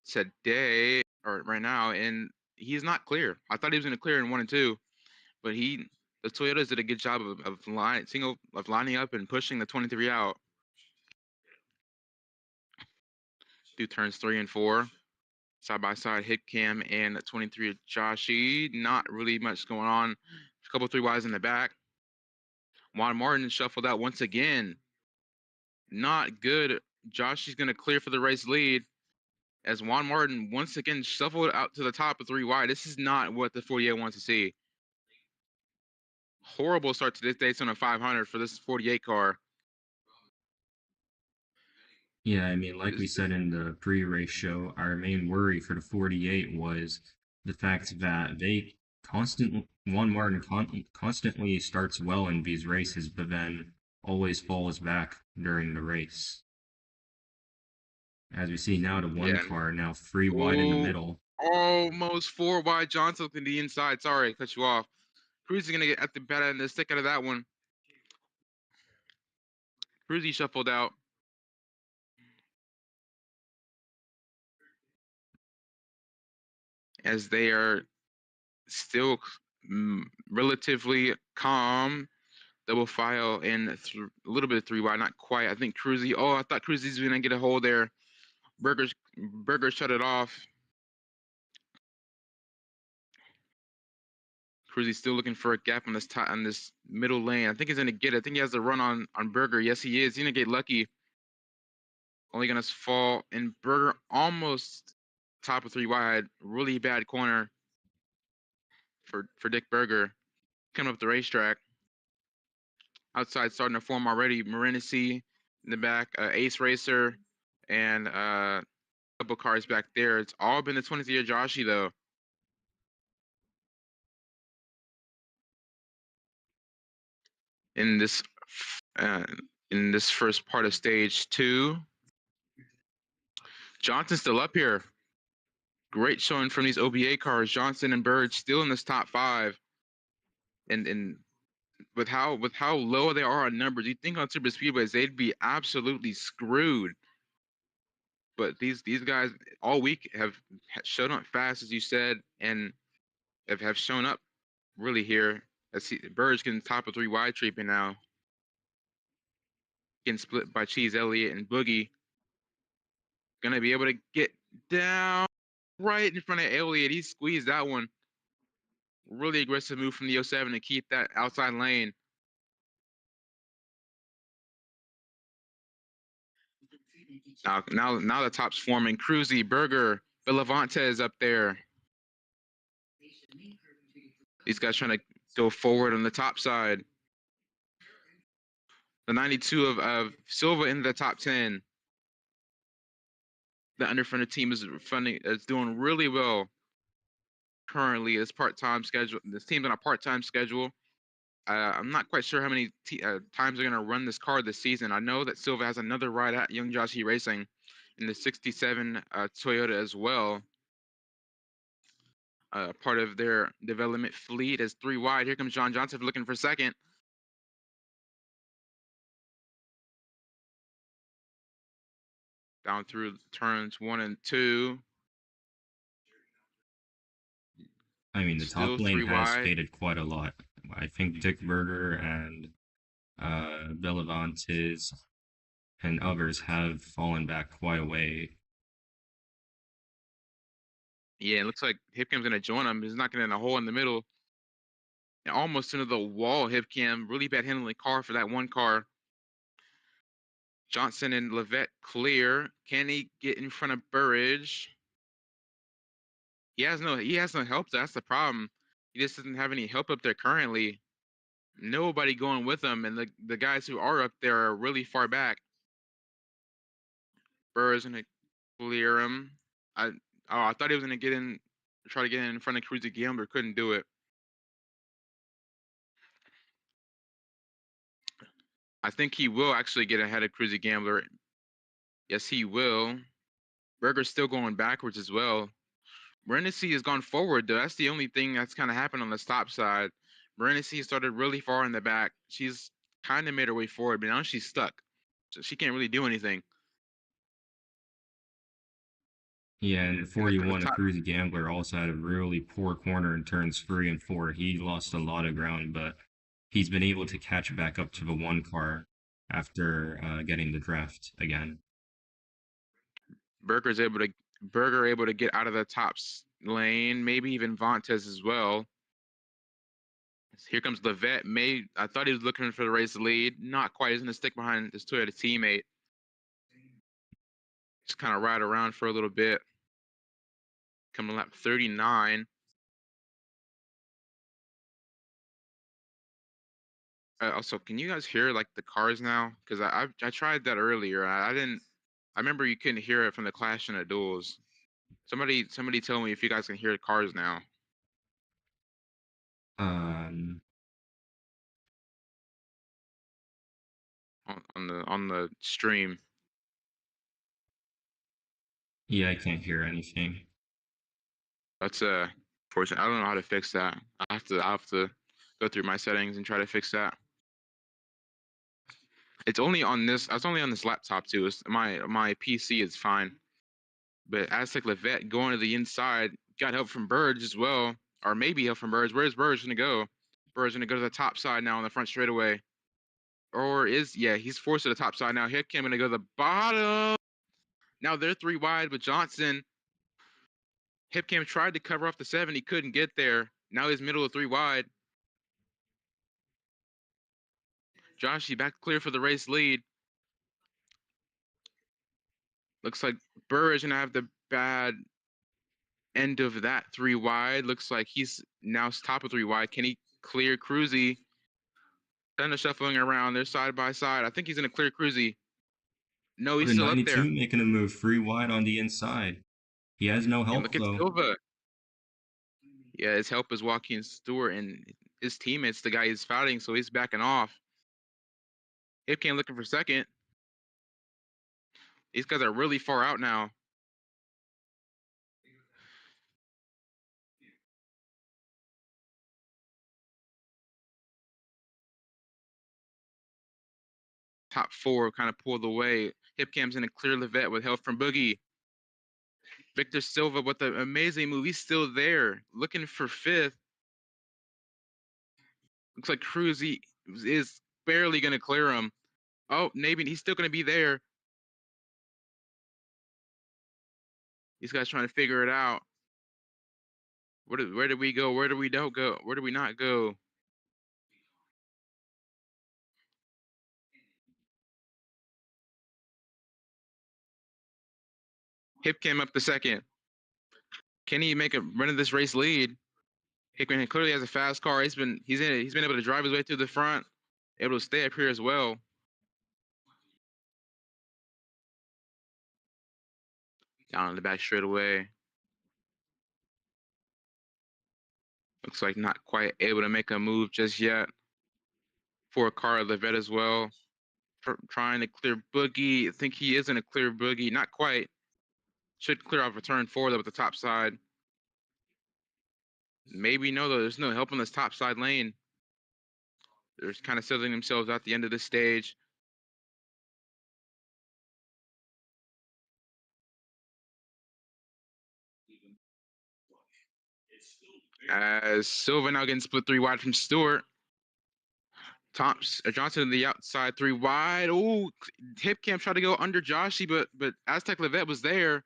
today or right now, and he's not clear. I thought he was going to clear in 1 and 2, but the Toyotas did a good job of lining up and pushing the 23 out. Do turns 3 and 4. Side by side, Hit Cam and 23 Joshi. Not really much going on. A couple 3 wides in the back. Juan Martin shuffled out once again. Not good. Joshi's going to clear for the race lead as Juan Martin once again shuffled out to the top of 3 wide. This is not what the 48 wants to see. Horrible start to this Daytona 500 for this 48 car. Yeah, I mean, like we said in the pre-race show, our main worry for the 48 was the fact that Juan Martin constantly starts well in these races, but then always falls back during the race. As we see now, the one car now 3 wide in the middle. Almost 4 wide. Johnson to the inside. Sorry, cut you off. Cruz is gonna get at the bad end of the stick out of that one. Cruzy shuffled out. As they are still relatively calm. Double file and a little bit of 3 wide, not quite. I think Cruzy. Oh, I thought Cruzy's gonna get a hold there. Burger shut it off. Cruzy's still looking for a gap on this middle lane. I think he's gonna get it. I think he has a run on Burger. Yes, he is. He's gonna get lucky. Only gonna fall, and Burger almost top of 3 wide. Really bad corner for Dick Burger. Coming up the racetrack. Outside starting to form already. Marinici in the back, Ace Racer, and a couple cars back there. It's all been the 23 of Joshi though. In this first part of stage 2. Johnson's still up here. Great showing from these OBA cars. Johnson and Bird still in this top 5. And with how low they are on numbers, you'd think on super speedways they'd be absolutely screwed. But these guys all week have shown up fast, as you said, and have shown up really here. Let's see, Bird's getting top of 3 wide treatment now. Getting split by Cheese Elliott and Boogie. Gonna be able to get down right in front of Elliott. He squeezed that one. Really aggressive move from the 07 to keep that outside lane. Now the top's forming. Cruzy, Berger, Bellavantes up there. These guys trying to go forward on the top side. The 92 of Silva in the top 10. The underfunded team is doing really well currently. This part-time schedule. This team's on a part-time schedule. I'm not quite sure how many times they're going to run this car this season. I know that Silva has another ride at Young Joshi Racing in the 67 Toyota as well. Part of their development fleet is 3 wide. Here comes John Johnson looking for second. Down through turns 1 and 2. I mean, the Still top lane 3 has wide. faded quite a lot. I think Dick Berger and Bellavantes and others have fallen back quite a way. Yeah, it looks like Hipcam's going to join him. He's not getting a hole in the middle. And almost into the wall, Hipcam. Really bad handling car for that one car. Johnson and Levet clear. Can he get in front of Burridge? He has no help. That's the problem. He just doesn't have any help up there currently. Nobody going with him, and the guys who are up there are really far back. Burr is gonna clear him. I thought he was gonna try to get in front of Cruzy Gambler, couldn't do it. I think he will actually get ahead of Cruzy Gambler. Yes, he will. Berger's still going backwards as well. Berenice has gone forward though. That's the only thing that's kind of happened on the stop side. Berenice started really far in the back. She's kind of made her way forward, but now she's stuck. So she can't really do anything. Yeah, and the And the 41 of top Cruzy Gambler also had a really poor corner in turns 3 and 4. He lost a lot of ground, but he's been able to catch back up to the one car after getting the draft again. Berger able to get out of the top lane, maybe even Vontes as well. Here comes Levet. I thought he was looking for the race lead. Not quite. He's going to stick behind his Toyota teammate. Just kind of ride around for a little bit. Coming lap 39. Also, can you guys hear like the cars now? Because I tried that earlier. I didn't. I remember you couldn't hear it from the Clash and the Duels. Somebody tell me if you guys can hear the cars now Um, on the stream. yeah, I can't hear anything. That's fortunate. I don't know how to fix that. I have to go through my settings and try to fix that. It's only on this. It's only on this laptop too. My PC is fine. But Aztec Levet going to the inside got help from Burge as well, or maybe help from Burge. Where's Burge gonna go? Burge gonna go to the top side now on the front straightaway, or he's forced to the top side now. Hipcam gonna go to the bottom. Now they're 3 wide with Johnson. Hipcam tried to cover off the 7. He couldn't get there. Now he's middle of 3 wide. Joshy back clear for the race lead. Looks like Burr is gonna have the bad end of that 3 wide. Looks like he's now top of 3 wide. Can he clear Cruzy? Kind of shuffling around. They're side by side. I think he's gonna clear Cruzy. No, Oh, he's the still up 92 there. making a move 3 wide on the inside. He has no And help, look at though. Silva. Yeah, his help is Joaquin Stewart, and his teammate's the guy he's fighting, so he's backing off. Hipcam looking for second. These guys are really far out now. Top 4 kind of pulled away. Hipcam's in a clear Levet with help from Boogie. Victor Silva with an amazing move. He's still there, looking for 5th. Looks like Cruzy is barely going to clear him. Oh, maybe he's still going to be there. These guys trying to figure it out. Where did we go? Where do we don't go? Where do we not go? Hip came up the second. Can he make a run of this race lead? Hickman clearly has a fast car. He's been able to drive his way through the front, able to stay up here as well. Down in the back straightaway. Looks like not quite able to make a move just yet. For a car of the vet as well. Trying to clear Boogie. I think he is in a clear Boogie. Not quite. Should clear off a turn 4 though with the top side. Maybe no though. There's no help on this top side lane. They're kind of settling themselves at the end of this stage. As Silva now getting split 3 wide from Stewart. Johnson to the outside 3 wide. Oh, Hip Cam tried to go under Joshy, but Aztec Levette was there.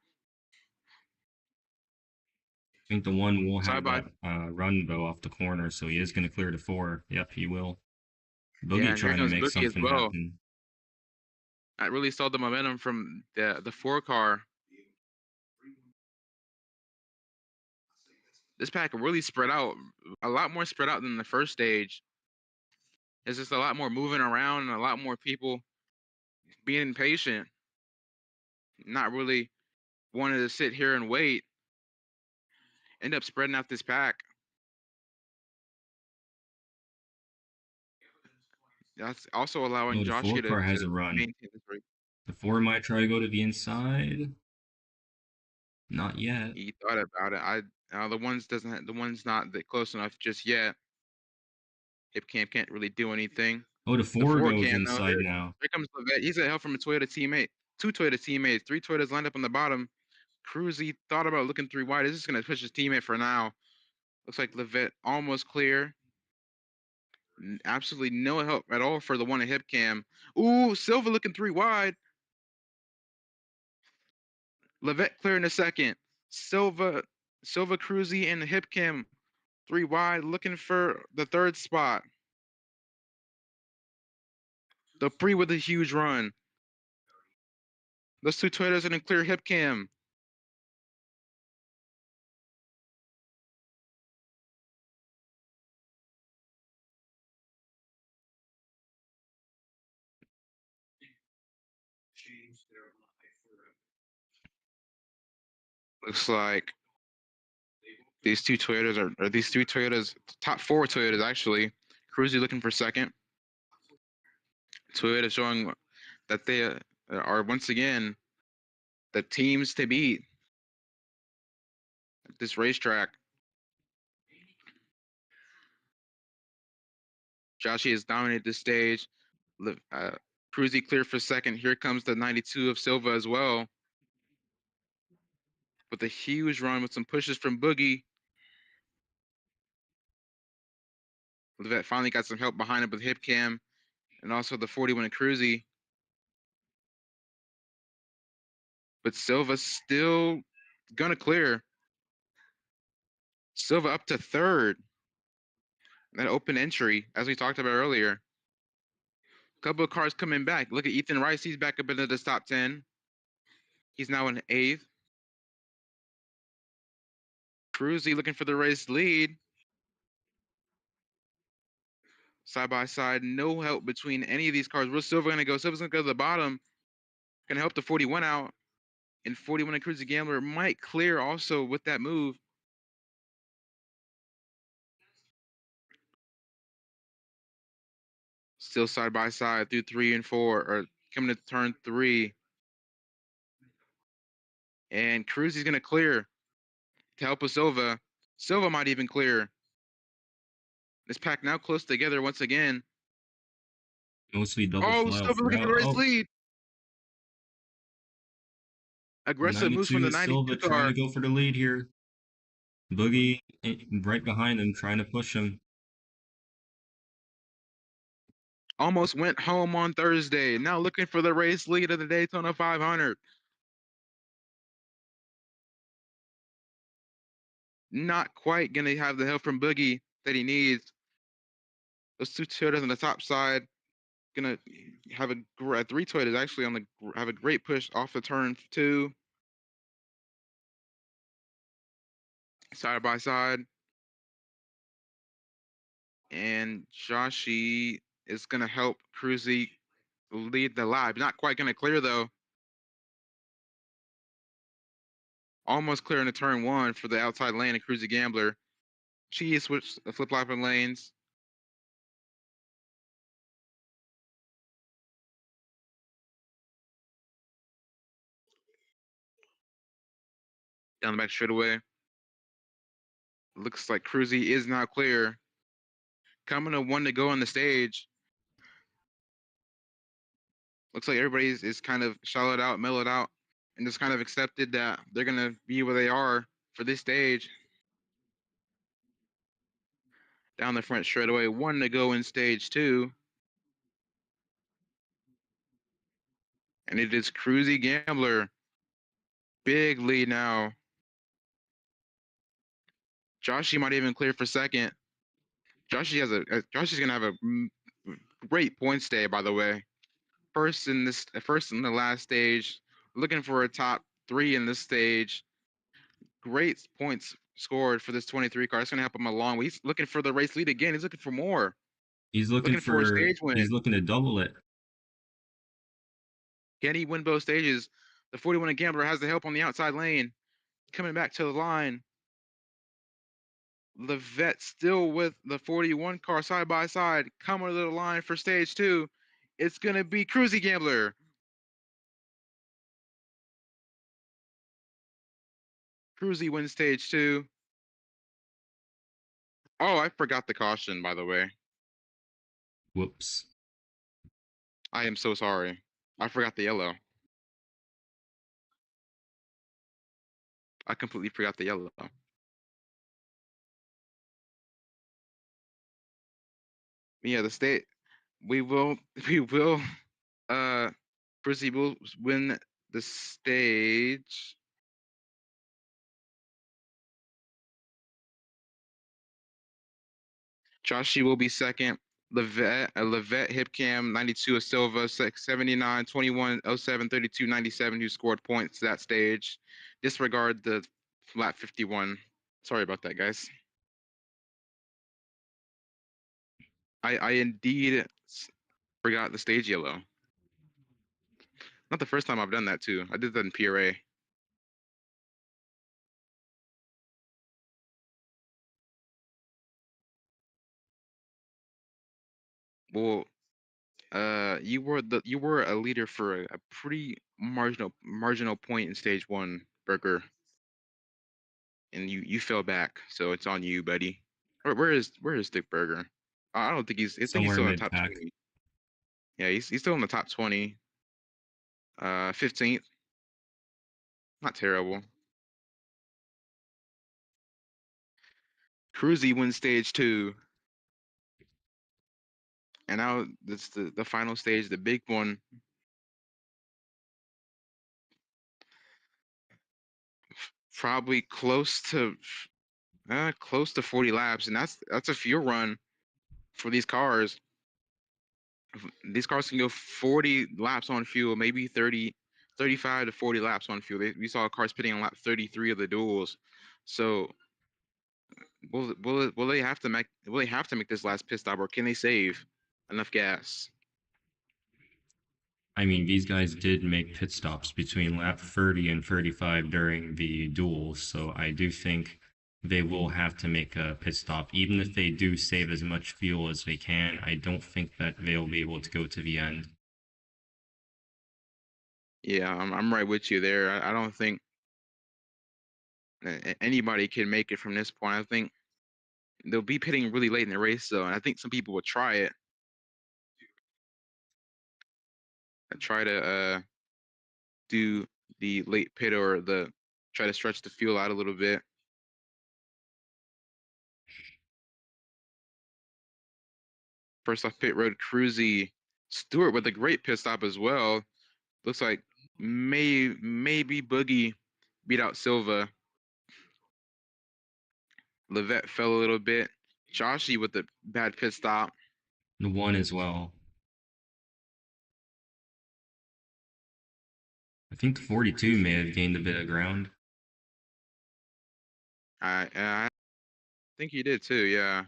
I think the one will Side have by that run though off the corner, so he is going to clear to 4. Yep, he will. Boogie and here trying to comes make Boogie as something well. happen. I really saw the momentum from the 4 car. This pack really spread out, a lot more spread out than the first stage. There's just a lot more moving around and a lot more people being impatient, not really wanting to sit here and wait. End up spreading out this pack. That's also allowing Oh, the 4 Joshua car has to a run. maintain this rate. The 4 might try to go to the inside. Not yet. He thought about it. The one's not that close enough just yet. Hip Cam can't really do anything. Oh, the The 4 4 goes can though. inside now. Here comes Levette. He's a help from a Toyota teammate. 2 Toyota teammates. 3 Toyotas lined up on the bottom. Cruzy thought about looking 3 wide. He's just gonna push his teammate for now. Looks like Levette almost clear. Absolutely no help at all for the one at Hip Cam. Ooh, Silva looking 3 wide. Levette clearing a second. Silva Cruzy and Hip Cam 3 wide, looking for the 3rd spot. The 3 with a huge run. Those 2 Toyotas in a clear Hip Cam. Looks like these 2 Toyotas are these 3 Toyotas, top 4 Toyotas actually. Cruzy looking for second. Toyota showing that they are once again the teams to beat at this racetrack. Joshi has dominated this stage. Cruzy clear for second. Here comes the 92 of Silva as well. With a huge run with some pushes from Boogie. Levette finally got some help behind him with Hip Cam and also the 41 of Cruzy. But Silva's still gonna clear. Silva up to 3rd. That open entry, as we talked about earlier. A couple of cars coming back. Look at Ethan Rice. He's back up into the top 10. He's now in 8th. Cruzy looking for the race lead. Side by side, no help between any of these cars. Where's Silva gonna go? Silva's gonna go to the bottom. Gonna help the 41 out. And 41 and Cruzy Gambler might clear also with that move. Still side by side through 3 and 4, or coming to turn 3. And Cruzy's gonna clear to help with Silva. Silva might even clear. This pack now close together once again. Mostly double Oh, file Silva looking for the throughout. race Oh, lead. Aggressive moves from the 92 Silva 92 trying car. to go for the lead here. Boogie right behind him, trying to push him. Almost went home on Thursday. Now looking for the race lead of the Daytona 500. not quite gonna have the help from Boogie that he needs. Those two Toyotas on the top side gonna have a three Toyotas actually have a great push off the turn two, side by side, and Joshi is gonna help Cruzy lead the lap. Not quite gonna clear though. Almost clearing the turn one for the outside lane of Cruzy Gambler. She switched the flip-flopping lanes. Down the back straightaway. Looks like Cruzy is now clear. Coming to one to go on the stage. Looks like everybody is kind of shallowed out, mellowed out, and just kind of accepted that they're gonna be where they are for this stage. Down the front straightaway, one to go in stage two. And it is Cruzy Gambler. Big lead now. Joshy might even clear for second. Joshy's gonna have a great points day, by the way. First in the last stage, looking for a top three in this stage. Great points scored for this 23 car. It's gonna help him along. He's looking for the race lead again. He's looking for more. Looking for a stage win. He's looking to double it. Can he win both stages? The 41 Gambler has the help on the outside lane. Coming back to the line. Levet still with the 41 car side by side. Coming to the line for stage two. It's gonna be Cruzy Gambler. Cruzy wins stage two. Oh, I forgot the caution, by the way. Whoops. I am so sorry. I forgot the yellow. I completely forgot the yellow. Yeah, the state we will Cruzy will win the stage. Joshi will be second. Levet Hipcam 92 of Silva 79 21 07 32 97 who scored points to that stage. Disregard the flat 51. Sorry about that, guys. I indeed forgot the stage yellow. Not the first time I've done that too. I did that in PRA. Well, you were a leader for a pretty marginal point in stage one, Burger, and you fell back. So it's on you, buddy. Where is Dick Burger? I don't think I think he's Somewhere still in the mid top pack. 20. Yeah, he's still in the top 20. 15th. Not terrible. Cruzy wins stage two. And now this the final stage, the big one. Probably close to 40 laps, and that's a fuel run for these cars. These cars can go 40 laps on fuel, maybe 30, 35 to 40 laps on fuel. We saw cars pitting on lap 33 of the duels. So will they have to make this last pit stop, or can they save enough gas? I mean, these guys did make pit stops between lap 30 and 35 during the duels, so I do think they will have to make a pit stop. Even if they do save as much fuel as they can, I don't think that they'll be able to go to the end. Yeah, I'm right with you there. I don't think anybody can make it from this point. I think they'll be pitting really late in the race though, and I think some people will try it. Try to do the late pit or try to stretch the fuel out a little bit. First off pit road, Cruzy. Stewart with a great pit stop as well. Looks like maybe Boogie beat out Silva. Levette fell a little bit. Joshy with the bad pit stop. The one as well. I think the 42 may have gained a bit of ground. I think he did too. Yeah.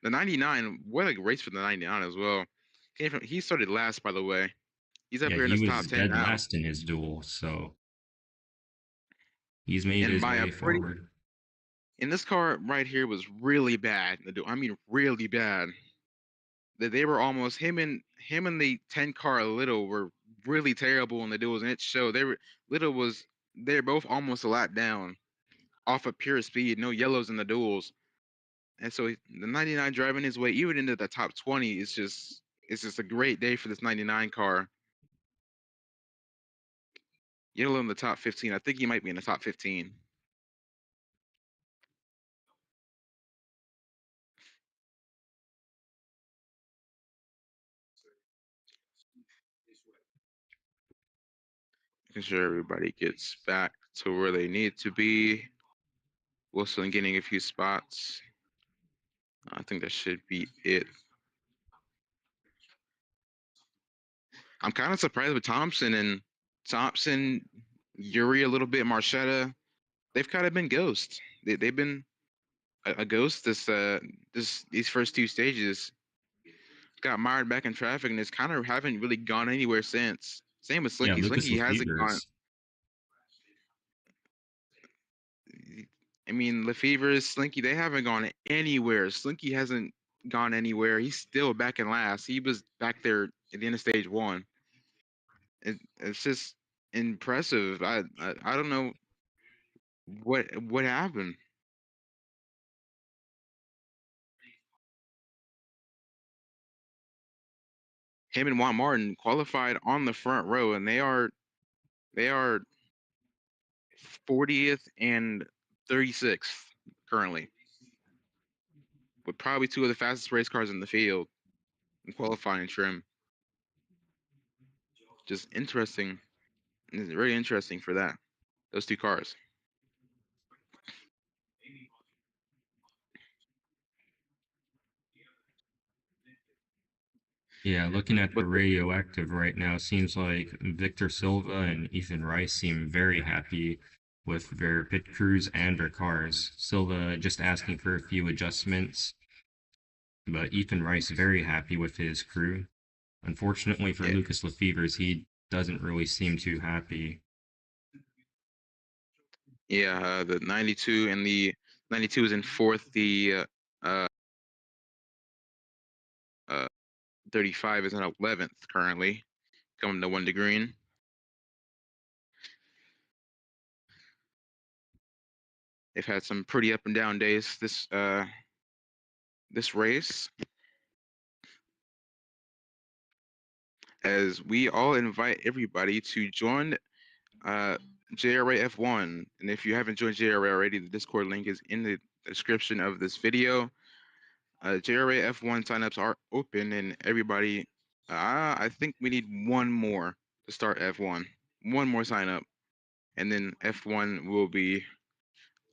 The 99, what a race for the 99 as well. He started last, by the way. He's up Yeah, here in he his was top 10 dead now. last in his duel, so he's made And his by a way pretty, forward. and this car right here was really bad. I mean, really bad. They were almost him and the 10 car Little were really terrible in the duels, and it showed. Little was they're both almost a lap down off of pure speed, no yellows in the duels. And so the 99 driving his way even into the top 20 is just it's just a great day for this 99 car. Yellow in the top 15. I think he might be in the top 15. Making sure everybody gets back to where they need to be. Wilson getting a few spots. I think that should be it. I'm kind of surprised with Thompson, Yuri a little bit, Marchetta. They've kind of been ghosts. They've been a ghost these first two stages. Got mired back in traffic and it's kind of haven't really gone anywhere since. Same with Yeah, Slinky. Lucas Slinky hasn't gone. Lefevre's. I mean, Lefevre, Slinky, they haven't gone anywhere. Slinky hasn't gone anywhere. He's still back in last. He was back there at the end of stage one. It's just impressive. I don't know what happened. Him and Juan Martin qualified on the front row, and they are 40th and 36th currently, with probably two of the fastest race cars in the field in qualifying trim. Just interesting. It's very interesting for that. Those two cars. Yeah, looking at the But radioactive right now, seems like Victor Silva and Ethan Rice seem very happy with their pit crews and their cars. Silva just asking for a few adjustments, but Ethan Rice very happy with his crew. Unfortunately for yeah, Lucas Lefevre's, he doesn't really seem too happy. yeah, the 92 and the 92 is in fourth. The uh, uh, 35 is in 11th currently, coming to one to green. They've had some pretty up and down days this race. As we all invite everybody to join uh, JRA F1. And if you haven't joined JRA already, the Discord link is in the description of this video. JRA F1 signups are open, and everybody, I think we need one more to start F1. One more sign up, and then F1 will be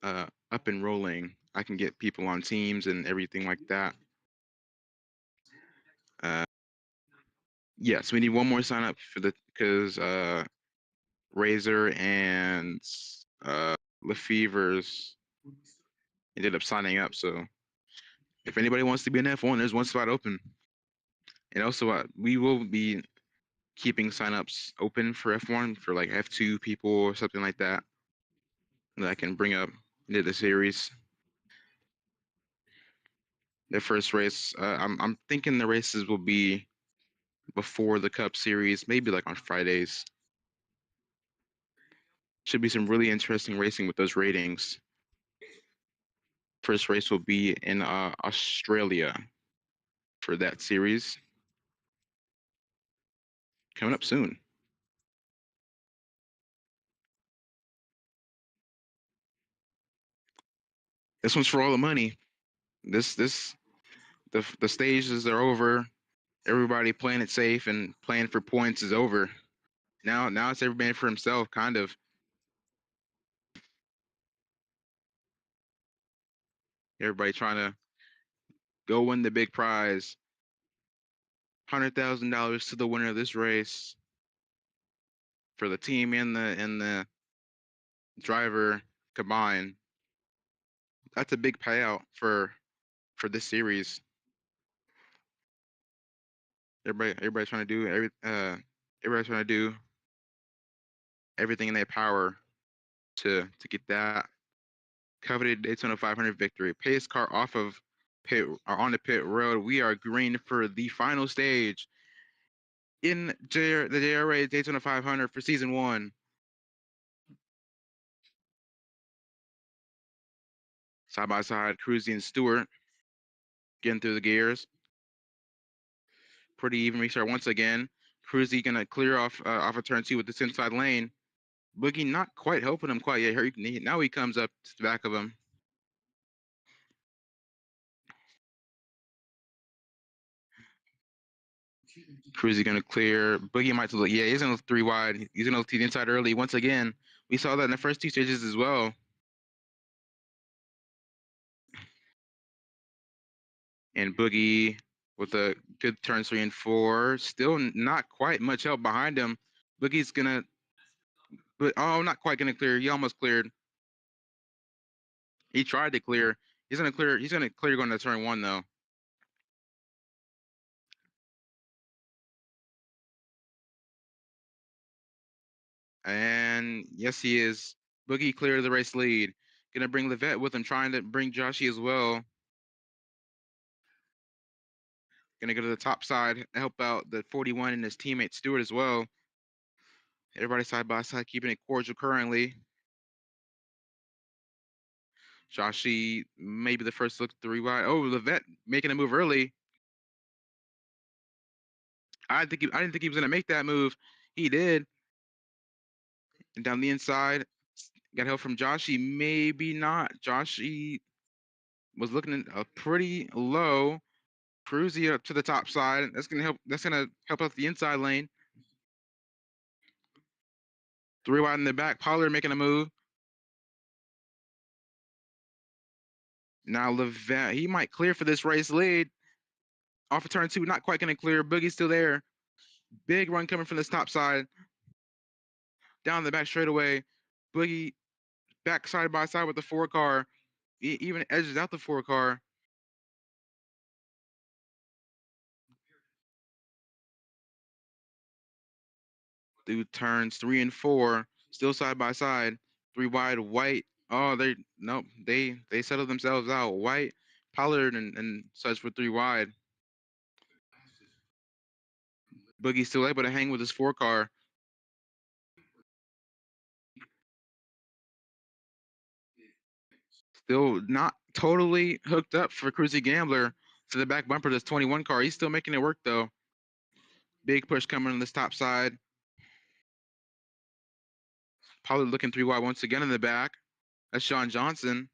up and rolling. I can get people on teams and everything like that. Uh, yes, we need one more sign up for the because Razor and Lefevre's ended up signing up. So if anybody wants to be an F1, there's one spot open. And also, we will be keeping signups open for F1 for like F2 people or something like that that I can bring up into the series. The first race, I'm thinking the races will be before the Cup Series, maybe like on Fridays. Should be some really interesting racing with those ratings. First race will be in Australia for that series. Coming up soon. This one's for all the money. The stages are over. Everybody playing it safe and playing for points is over. Now it's everybody for himself, kind of. Everybody trying to go win the big prize. $100,000 to the winner of this race for the team and the driver combined. That's a big payout for this series. Everybody's trying to do everybody's trying to do everything in their power to get that coveted Daytona 500 victory. Pace car off of pit or on the pit road. We are green for the final stage in the JRA Daytona 500 for season 1. Side by side, Cruzy and Stewart getting through the gears. Pretty even restart once again. Cruzy gonna clear off of turn 2 with this inside lane. Boogie not quite helping him quite yet. Now he comes up to the back of him. Cruzy gonna clear. Boogie might look. Yeah, he's gonna look 3 wide. He's gonna look to the inside early once again. We saw that in the first 2 stages as well. And Boogie with a good turn 3 and 4. Still not quite much help behind him. Boogie's gonna, but oh, not quite gonna clear. He almost cleared. He tried to clear. He's gonna clear. He's gonna clear going to turn 1 though. And yes, he is. Boogie cleared the race lead. Gonna bring Levette with him, trying to bring Joshy as well. Gonna go to the top side, help out the 41 and his teammate Stewart as well. Everybody side by side, keeping it cordial currently. Joshy maybe the first look 3 wide. Oh, Levette making a move early. I didn't think he was gonna make that move. He did. And down the inside, got help from Joshy. Maybe not. Joshy was looking pretty low. Cruzy up to the top side. That's gonna help. That's gonna help out the inside lane. 3 wide in the back. Pollard making a move. Now Levette, he might clear for this race lead. Off of turn 2, not quite gonna clear. Boogie's still there. Big run coming from this top side. Down the back straightaway. Boogie back side by side with the 4 car. Even edges out the 4 car. Through turns 3 and 4, still side by side. 3 wide, White. Oh, they settled themselves out. White, Pollard, and such for 3 wide. Boogie still able to hang with his 4 car. Still not totally hooked up for Cruzy Gambler to the back bumper of this 21 car. He's still making it work though. Big push coming on this top side. Pollard looking 3 wide once again in the back. That's Sean Johnson.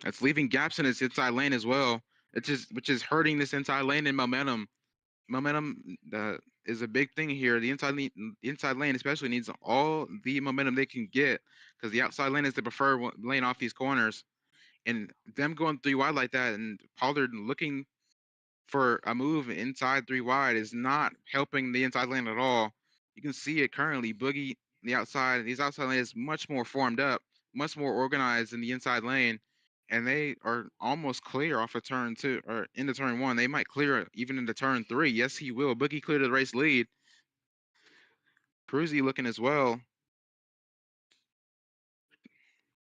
That's leaving gaps in his inside lane as well. Which is hurting this inside lane in momentum. Momentum is a big thing here. The inside lane especially needs all the momentum they can get because the outside lane is the preferred lane off these corners. And them going 3 wide like that and Pollard looking for a move inside 3 wide is not helping the inside lane at all. You can see it currently. Boogie, the outside, these outside lane is much more formed up, much more organized in the inside lane. And they are almost clear off of turn 2 or into turn 1. They might clear it even into turn 3. Yes, he will. Boogie cleared the race lead. Cruzy looking as well.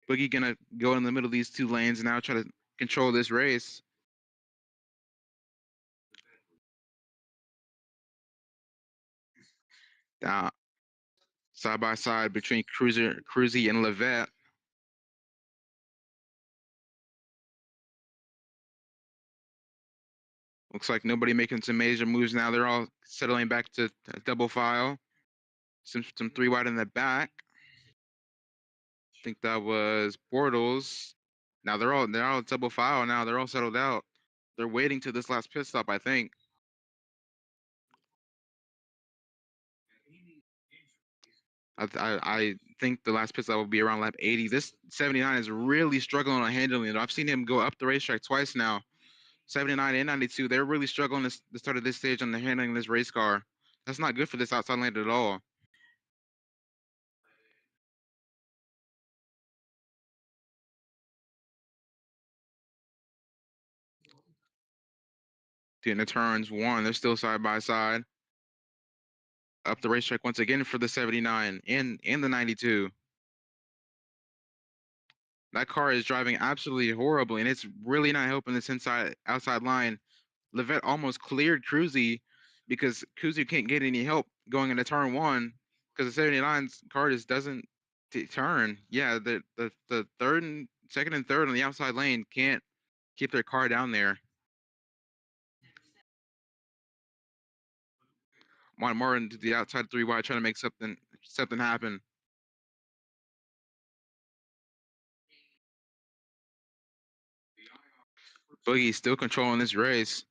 Boogie gonna go in the middle of these 2 lanes and now try to control this race. Now, side by side between Cruzy and Levette. Looks like nobody making some major moves now. They're all settling back to double file. Some 3 wide in the back. I think that was Bortles. Now they're all double file now. They're all settled out. They're waiting to this last pit stop, I think. I think the last pit stop will be around lap 80. This 79 is really struggling on handling it. I've seen him go up the racetrack twice now. 79 and 92, they're really struggling to start at this stage on the handling this race car. That's not good for this outside lane at all. In the turns one, they're still side by side. Up the racetrack once again for the 79 and the 92. That car is driving absolutely horribly, and it's really not helping this outside line. Levet almost cleared Cruzy because Cruzy can't get any help going into turn one because the 79's car just doesn't turn. Yeah, the second and third on the outside lane can't keep their car down there. Juan Martin to the outside 3 wide trying to make something happen. Boogie still controlling this race.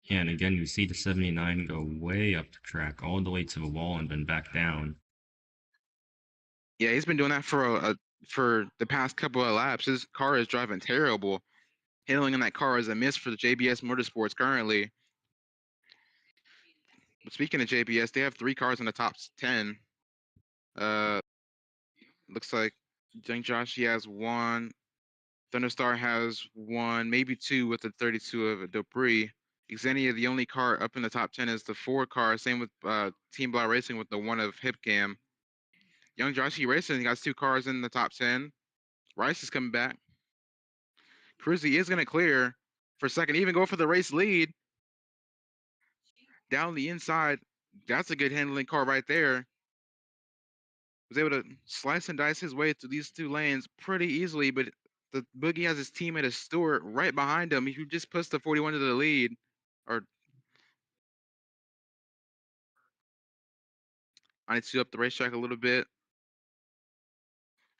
Yeah, and again, you see the 79 go way up the track, all the way to the wall, and then back down. Yeah, he's been doing that for the past couple of laps. His car is driving terrible. Handling in that car is a miss for the JBS Motorsports currently. But speaking of JBS, they have 3 cars in the top 10. Looks like Young Josh, he has 1. Thunderstar has 1, maybe 2 with the 32 of Dupree. Xenia, the only car up in the top 10 is the 4 car. Same with Team Blau Racing with the 1 of Hipcam. Young Joshi Racing he got 2 cars in the top 10. Rice is coming back. Cruzy is going to clear for second, even go for the race lead. Down the inside, that's a good handling car right there. Was able to slice and dice his way through these 2 lanes pretty easily, but the Boogie has his teammate as Stewart right behind him. He just puts the 41 to the lead. Or I need to up the racetrack a little bit.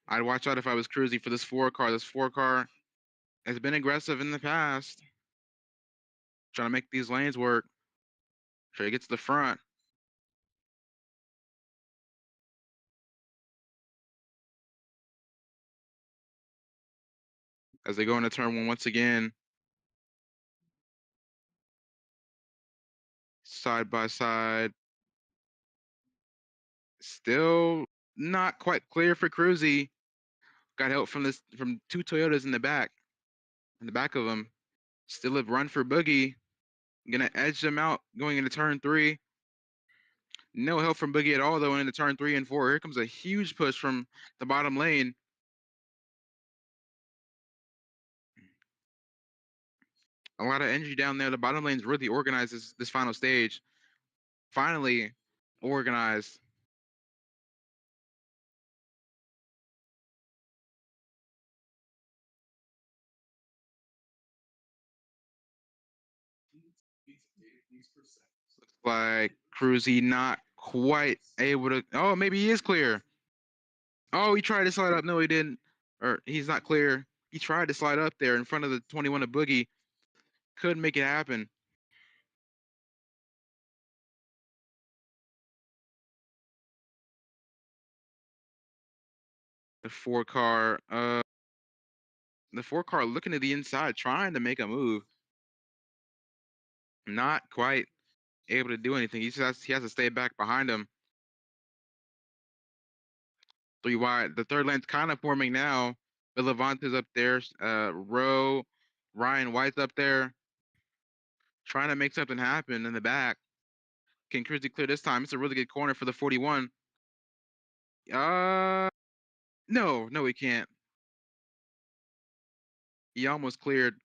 I'd watch out if I was Cruzy for this 4 car. This 4 car has been aggressive in the past. Trying to make these lanes work. Try to get to the front. As they go into turn 1 once again. Side by side. Still not quite clear for Cruzy. Got help from 2 Toyotas in the back of him. Still a run for Boogie. Gonna edge them out going into turn 3. No help from Boogie at all though into turn 3 and 4. Here comes a huge push from the bottom lane. A lot of energy down there. The bottom lane's really organized this final stage. Finally organized. Looks like Cruzy not quite able to. Oh, maybe he is clear. Oh, he tried to slide up. No, he didn't. Or he's not clear. He tried to slide up there in front of the 21 of Boogie. Couldn't make it happen. The 4 car. The 4 car looking to the inside, trying to make a move. Not quite able to do anything. He has to stay back behind him. 3 wide. The third lane's kind of forming now. The Levante's up there. Rowe, Ryan White's up there. Trying to make something happen in the back. Can Cruzy clear this time? It's a really good corner for the 41. No, he can't. He almost cleared.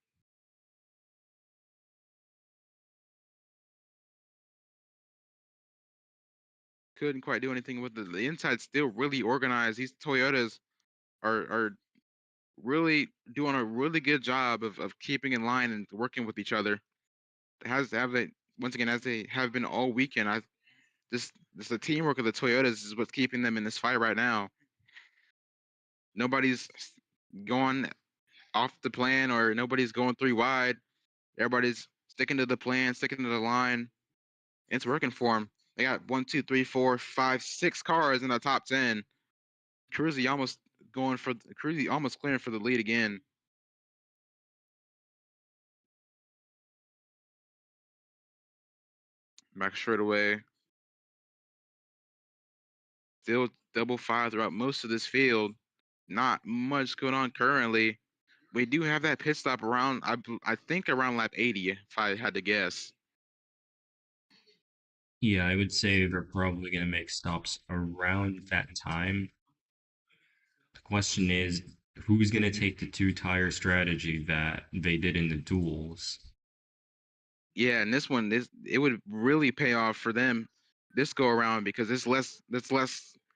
Couldn't quite do anything with the inside. Still really organized. These Toyotas are really doing a really good job of keeping in line and working with each other. Have they once again as they have been all weekend. This the teamwork of the Toyotas is what's keeping them in this fight right now. Nobody's going off the plan or nobody's going 3 wide. Everybody's sticking to the plan, sticking to the line. It's working for him. They got 6 cars in the top 10. Cruzy almost clearing for the lead again. Back straight away. Still double fire throughout most of this field. Not much going on currently. We do have that pit stop around, I think around lap 80, if I had to guess. Yeah, I would say they're probably going to make stops around that time. The question is, who's going to take the two-tire strategy that they did in the duels? Yeah, and it would really pay off for them this go around because there's less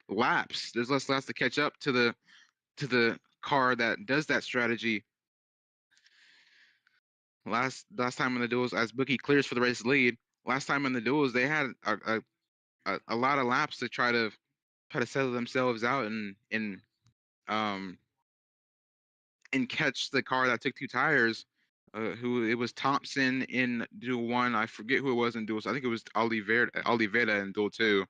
laps. There's less laps to catch up to the car that does that strategy. Last time in the duels, as Bookie clears for the race lead, last time in the duels they had a lot of laps to try to settle themselves out um and catch the car that took two tires. Who it was Thompson in duel one. I forget who it was in duel. I think it was Oliveira in duel two.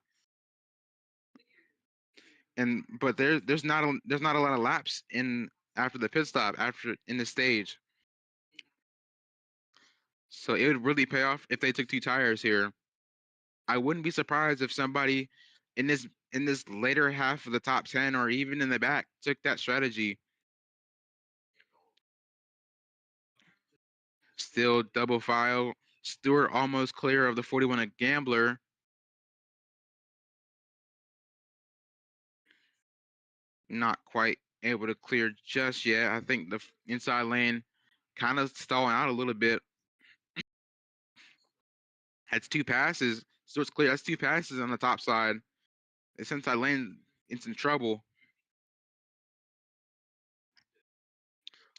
And but there's not a lot of laps in after the pit stop after in the stage. So it would really pay off if they took two tires here. I wouldn't be surprised if somebody in this later half of the top 10 or even in the back took that strategy. Still double file. Stewart almost clear of the 41 at Gambler. Not quite able to clear just yet. I think the inside lane kind of stalling out a little bit. That's two passes. Stewart's clear. That's two passes on the top side. This inside lane in some trouble.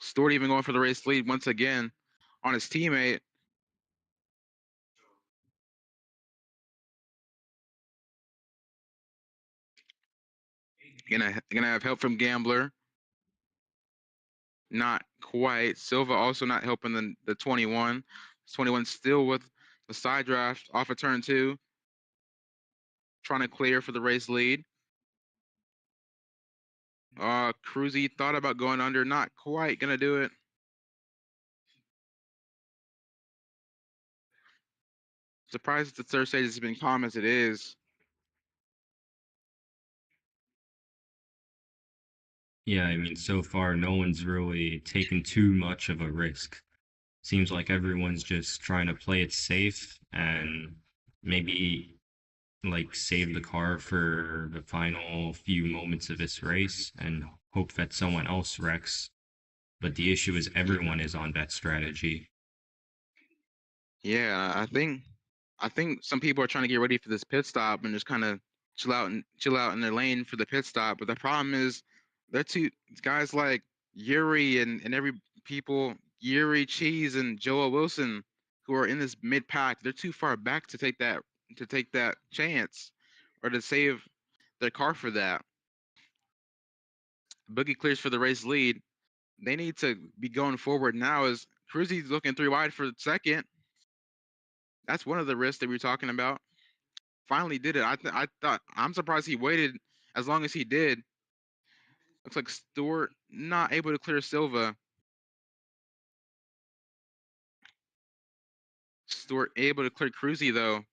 Stewart even going for the race lead once again on his teammate. Gonna have help from Gambler. Not quite. Silva also not helping the 21. 21 still with the side draft off of turn two. Trying to clear for the race lead. Cruzy thought about going under, not quite gonna do it. Surprised the third stage has been calm as it is. Yeah, I mean, so far no one's really taken too much of a risk. Seems like everyone's just trying to play it safe and maybe like save the car for the final few moments of this race and hope that someone else wrecks. But the issue is everyone is on that strategy. Yeah, I think some people are trying to get ready for this pit stop and just kind of chill out in their lane for the pit stop. But the problem is, they're two guys like Yuri and every people Yuri Cheese and Joel Wilson who are in this mid pack. They're too far back to take that chance or to save their car for that. Boogie clears for the race lead. They need to be going forward now. As Cruzy's looking three wide for second. That's one of the risks that we were talking about. Finally did it. I thought I'm surprised he waited as long as he did. Looks like Stewart not able to clear Silva. Stewart able to clear Cruzy though.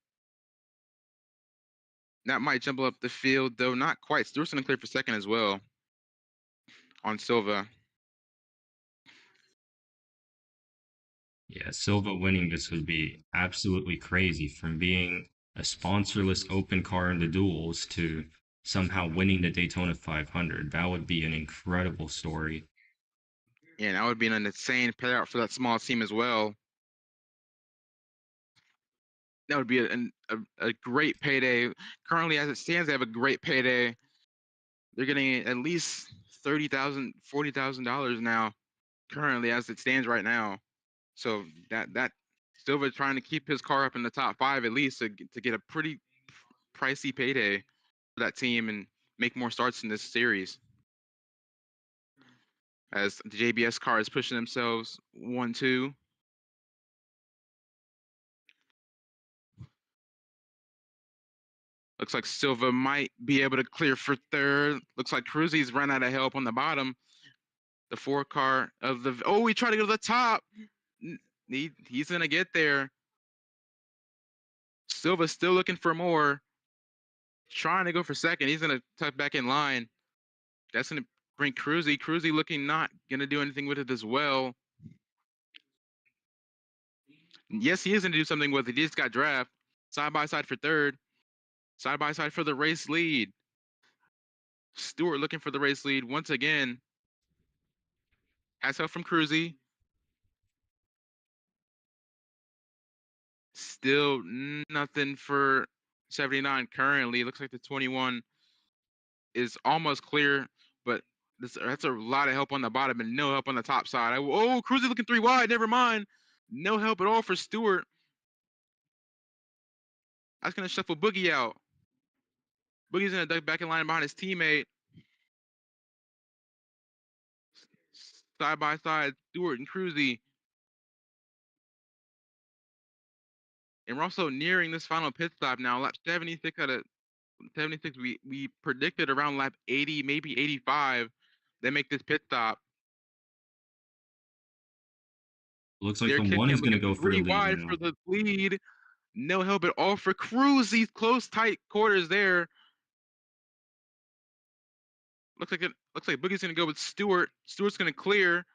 That might jumble up the field though, not quite. Stewart's gonna clear for second as well on Silva. Yeah, Silva winning this would be absolutely crazy from being a sponsorless open car in the duels to somehow winning the Daytona 500. That would be an incredible story. Yeah, that would be an insane payout for that small team as well. That would be a great payday. Currently, as it stands, they have a great payday. They're getting at least $40,000 now. Currently, as it stands right now. So that Silva trying to keep his car up in the top five at least to get a pretty pricey payday for that team and make more starts in this series. As the JBS car is pushing themselves 1-2. Looks like Silva might be able to clear for third. Looks like Cruzy's run out of help on the bottom. The 4 car of the he tried to go to the top. He's gonna get there. Silva's still looking for more. Trying to go for second. He's gonna tuck back in line. That's gonna bring Cruzy. Cruzy looking not gonna do anything with it as well. Yes, he is gonna do something with it. He just got draft. Side by side for third. Side by side for the race lead. Stewart looking for the race lead once again. Has help from Cruzy. Still nothing for 79 currently. Looks like the 21 is almost clear, but that's a lot of help on the bottom and no help on the top side. Cruzy looking 3 wide. Never mind. No help at all for Stewart. That's going to shuffle Boogie out. Boogie's going to duck back in line behind his teammate. Side by side, Stewart and Cruzy. And we're also nearing this final pit stop now. Lap 76 out of 76. We predicted around lap 80, maybe 85. They make this pit stop. Looks like Their the kid one cam is going to looking go for the 3 lead wide now. for the lead. No help at all for Cruzy. Close, tight quarters there. Looks like Boogie's gonna go with Stewart. Stewart's gonna clear.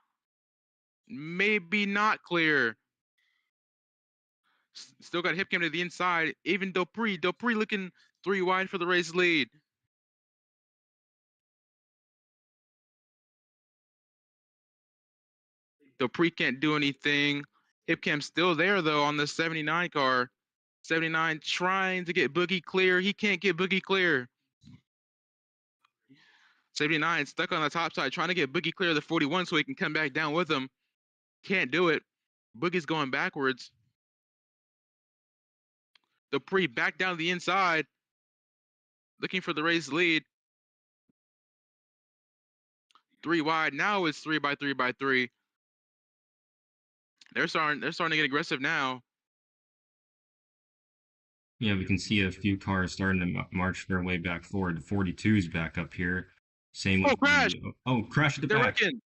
Maybe not clear. Still got hip cam to the inside. Even Dupree looking 3 wide for the race lead. Dupree can't do anything. Hip cam's still there though on the 79 car. 79 trying to get Boogie clear. He can't get Boogie clear. 79 stuck on the top side trying to get Boogie clear of the 41 so he can come back down with him. Can't do it. Boogie's going backwards. Dupree back down the inside. Looking for the race lead. 3 wide. Now it's 3 by 3 by 3. They're starting to get aggressive now. Yeah, we can see a few cars starting to march their way back forward. The 42's back up here. Same with Crash! crash at the They're back. wrecking.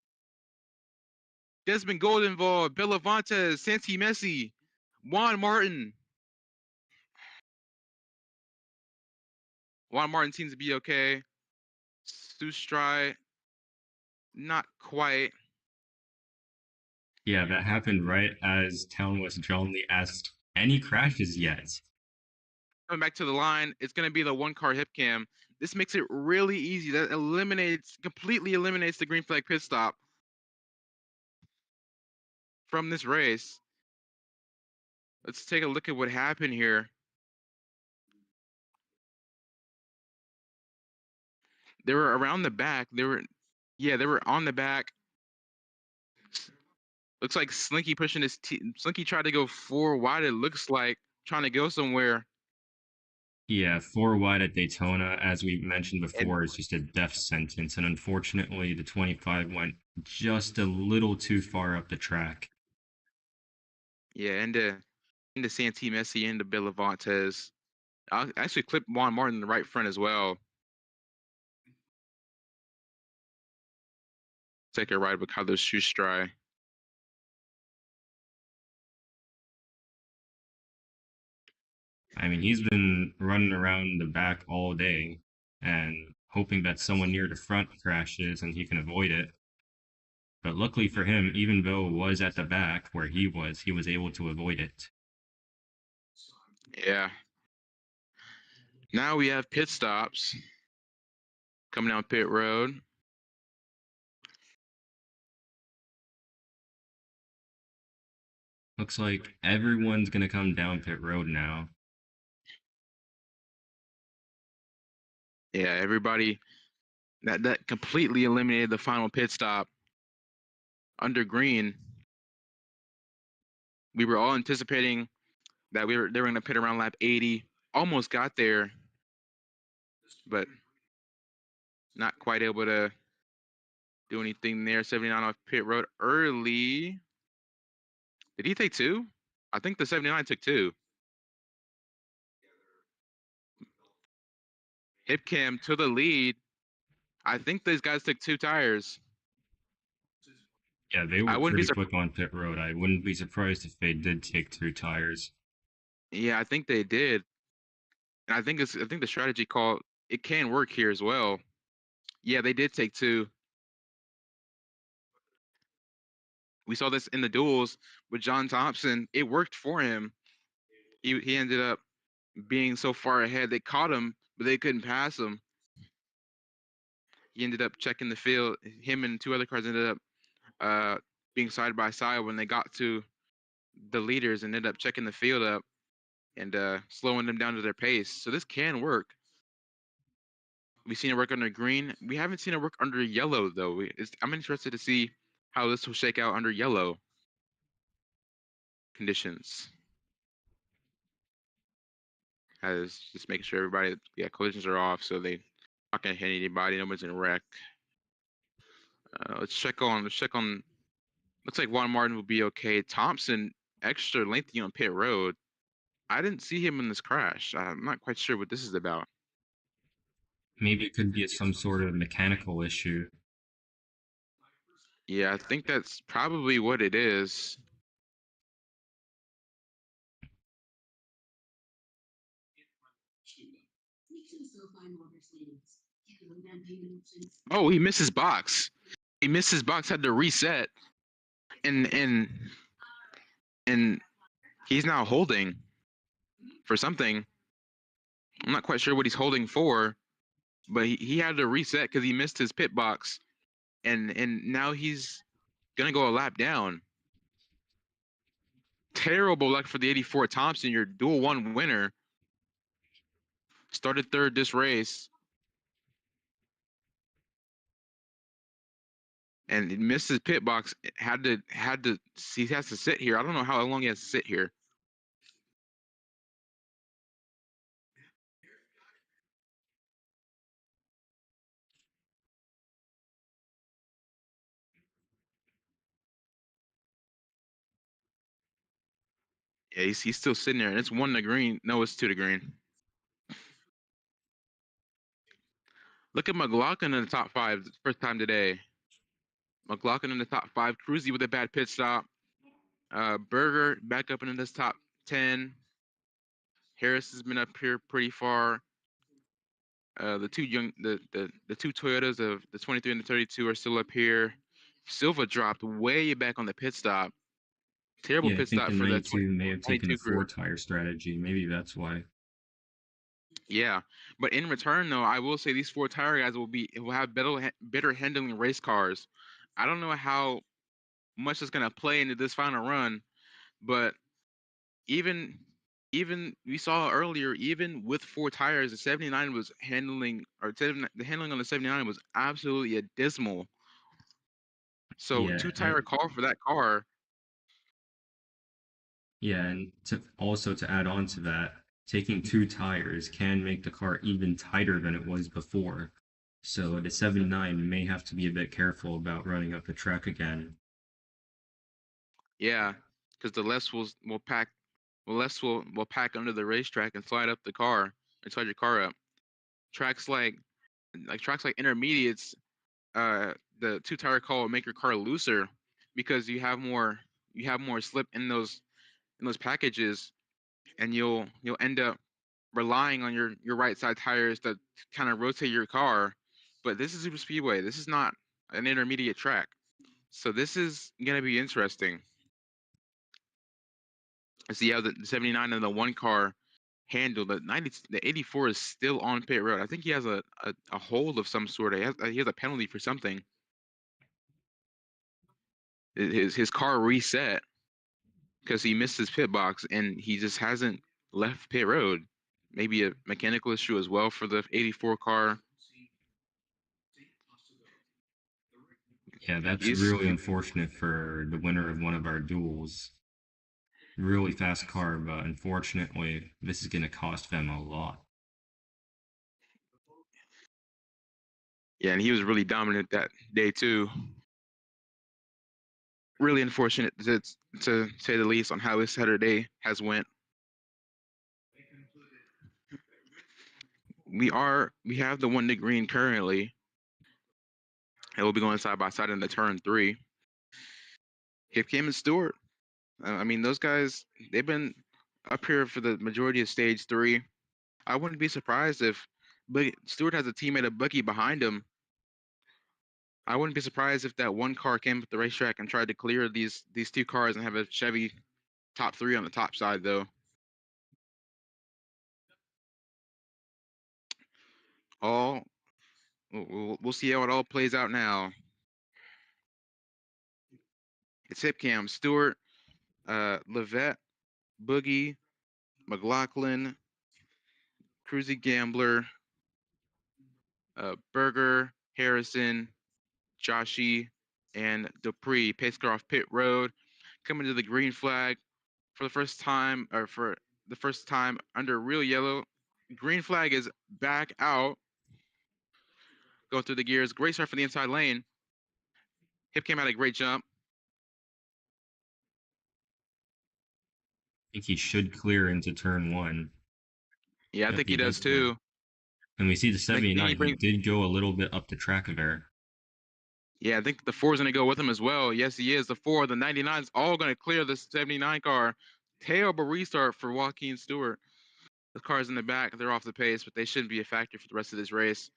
Desmond Goldenvall, Belavantes, Santi Messi, Juan Martin. Juan Martin seems to be okay. Sustrai, not quite. Yeah, that happened right as Town was Johnly asked, any crashes yet? Coming back to the line, it's going to be the 1-car hip cam. This makes it really easy. That completely eliminates the green flag pit stop from this race. Let's take a look at what happened here. They were around the back. They were on the back. Looks like Slinky pushing his Slinky tried to go 4 wide, it looks like, trying to go somewhere. Yeah, 4 wide at Daytona, as we mentioned And before, is just a death sentence. And unfortunately, the 25 went just a little too far up the track. yeah, into Santi Messi, into Belavantes. I'll actually clip Juan Martin in the right front as well. Take a ride with Carlos Sustrai. I mean, he's been running around the back all day and hoping that someone near the front crashes and he can avoid it. But luckily for him, even though it was at the back where he was able to avoid it. Yeah. Now we have pit stops coming down pit road. Looks like everyone's going to come down pit road now. Yeah, everybody that completely eliminated the final pit stop under green. We were all anticipating that they were going to pit around lap 80. Almost got there, but not quite able to do anything there. 79 off pit road early. Did he take 2? I think the 79 took 2. hip cam to the lead. I think these guys took 2 tires. Yeah, they I were wouldn't be pretty surprised. quick on pit road. I wouldn't be surprised if they did take 2 tires. Yeah, I think they did. And I think the strategy call, it can work here as well. Yeah, they did take 2. We saw this in the duels with John Thompson. It worked for him. He ended up being so far ahead. They caught him, but they couldn't pass him. He ended up checking the field. Him and 2 other cars ended up uh, being side by side when they got to the leaders and ended up checking the field up and slowing them down to their pace. So this can work. We've seen it work under green. We haven't seen it work under yellow though. I'm interested to see how this will shake out under yellow conditions. As just making sure everybody, yeah, collisions are off, so they not gonna hit anybody. Nobody's in a wreck. Let's check on. Looks like Juan Martin will be okay. Thompson, extra lengthy on pit road. I didn't see him in this crash. I'm not quite sure what this is about. Maybe it could be some sort of mechanical issue. Yeah, I think that's probably what it is. Oh, he missed his box. He missed his box, had to reset, and and and he's now holding for something. I'm not quite sure what he's holding for, but he had to reset because he missed his pit box, and now he's gonna go a lap down. Terrible luck for the 84 Thompson, your dual one winner. Started third this race. And he missed his pit box. He has to sit here. I don't know how long he has to sit here. Yeah, he's still sitting there, and it's 1 to green. No, it's 2 to green. Look at McLaughlin in the top 5. First time today. McLaughlin in the top 5. Cruzy with a bad pit stop. Berger back up into this top 10. Harris has been up here pretty far. The two Toyotas of the 23 and the 32 are still up here. Silva dropped way back on the pit stop. Terrible Yeah, I pit think stop the for the 92 may have taken a 22 crew. 4-tire strategy. Maybe that's why. Yeah, but in return, though, I will say these 4 tire guys will have better handling race cars. I don't know how much is gonna play into this final run, but even even we saw earlier, even with 4 tires, the 79 was handling the handling on the 79 was absolutely abysmal. So Yeah, 2 tire call for that car. yeah, and to add on to that, taking 2 tires can make the car even tighter than it was before. So the 79 may have to be a bit careful about running up the track again. Yeah, because the less will pack, the less will pack under the racetrack and slide up the car and slide your car up. Tracks tracks like intermediates, the 2 tire call will make your car looser because you have more slip in those packages, and you'll end up relying on your right side tires to kind of rotate your car. But this is super speedway. This is not an intermediate track, so this is gonna be interesting. See how the 79 and the 1 car handle. The 84 is still on pit road. I think he has a hold of some sort. He has a penalty for something. His car reset because he missed his pit box and he just hasn't left pit road. Maybe a mechanical issue as well for the 84 car. Yeah, that's He's really unfortunate for the winner of one of our duels. Really fast car, but unfortunately, this is going to cost them a lot. Yeah, and he was really dominant that day too. Really unfortunate to say the least on how his Saturday has went. We have the one to green currently. And we'll be going side by side in the turn 3. Hip Cam and Stewart. I mean, those guys, they've been up here for the majority of stage 3. I wouldn't be surprised if Stewart has a teammate of Boogie behind him. I wouldn't be surprised if that one car came up the racetrack and tried to clear these 2 cars and have a Chevy top 3 on the top side, though. All we'll see how it all plays out now. It's Hip Cam, Stewart, Levette, Boogie, McLaughlin, Cruzy Gambler, Berger, Harrison, Joshy, and Dupree. Pace car off pit road, coming to the green flag for the first time, or for the first time under real yellow. Green flag is back out. Going through the gears. Great start for the inside lane. Hip came out a great jump. I think he should clear into turn 1. Yeah, I Yep, think he he does clear. too. And we see the I think he 79. He brings. did go a little bit up the track there. Yeah, I think the 4 is going to go with him as well. Yes, he is. The 4, the 99 is all going to clear the 79 car. Terrible restart for Joaquin Stewart. The cars in the back, they're off the pace, but they shouldn't be a factor for the rest of this race.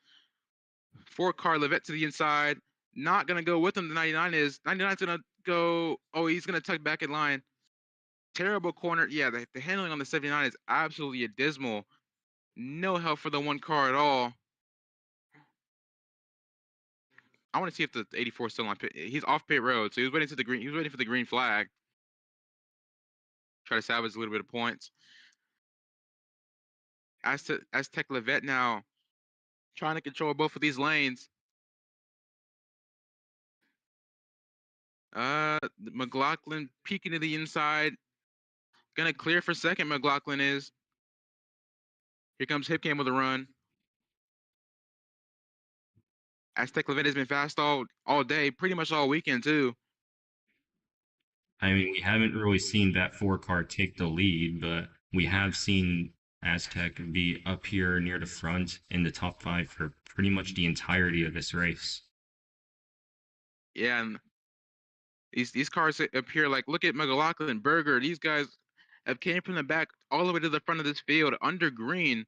4-car Levette to the inside. Not going to go with him. The 99 is. 99's going to go. Oh, he's going to tuck back in line. Terrible corner. Yeah, the handling on the 79 is absolutely abysmal. No help for the 1 car at all. I want to see if the 84 is still on pit. He's off pit road, so he was waiting to the green. He was waiting for the green flag. Try to salvage a little bit of points. Aztec Levette now trying to control both of these lanes. McLaughlin peeking to the inside. Gonna clear for second, McLaughlin is. Here comes Hipcam with a run. Aztec Levette has been fast all day, pretty much all weekend too. I mean, we haven't really seen that 4-car take the lead, but we have seen Aztec be up here near the front in the top 5 for pretty much the entirety of this race. Yeah, and these cars up here, like look at McLaughlin, Berger. These guys have came from the back all the way to the front of this field under green,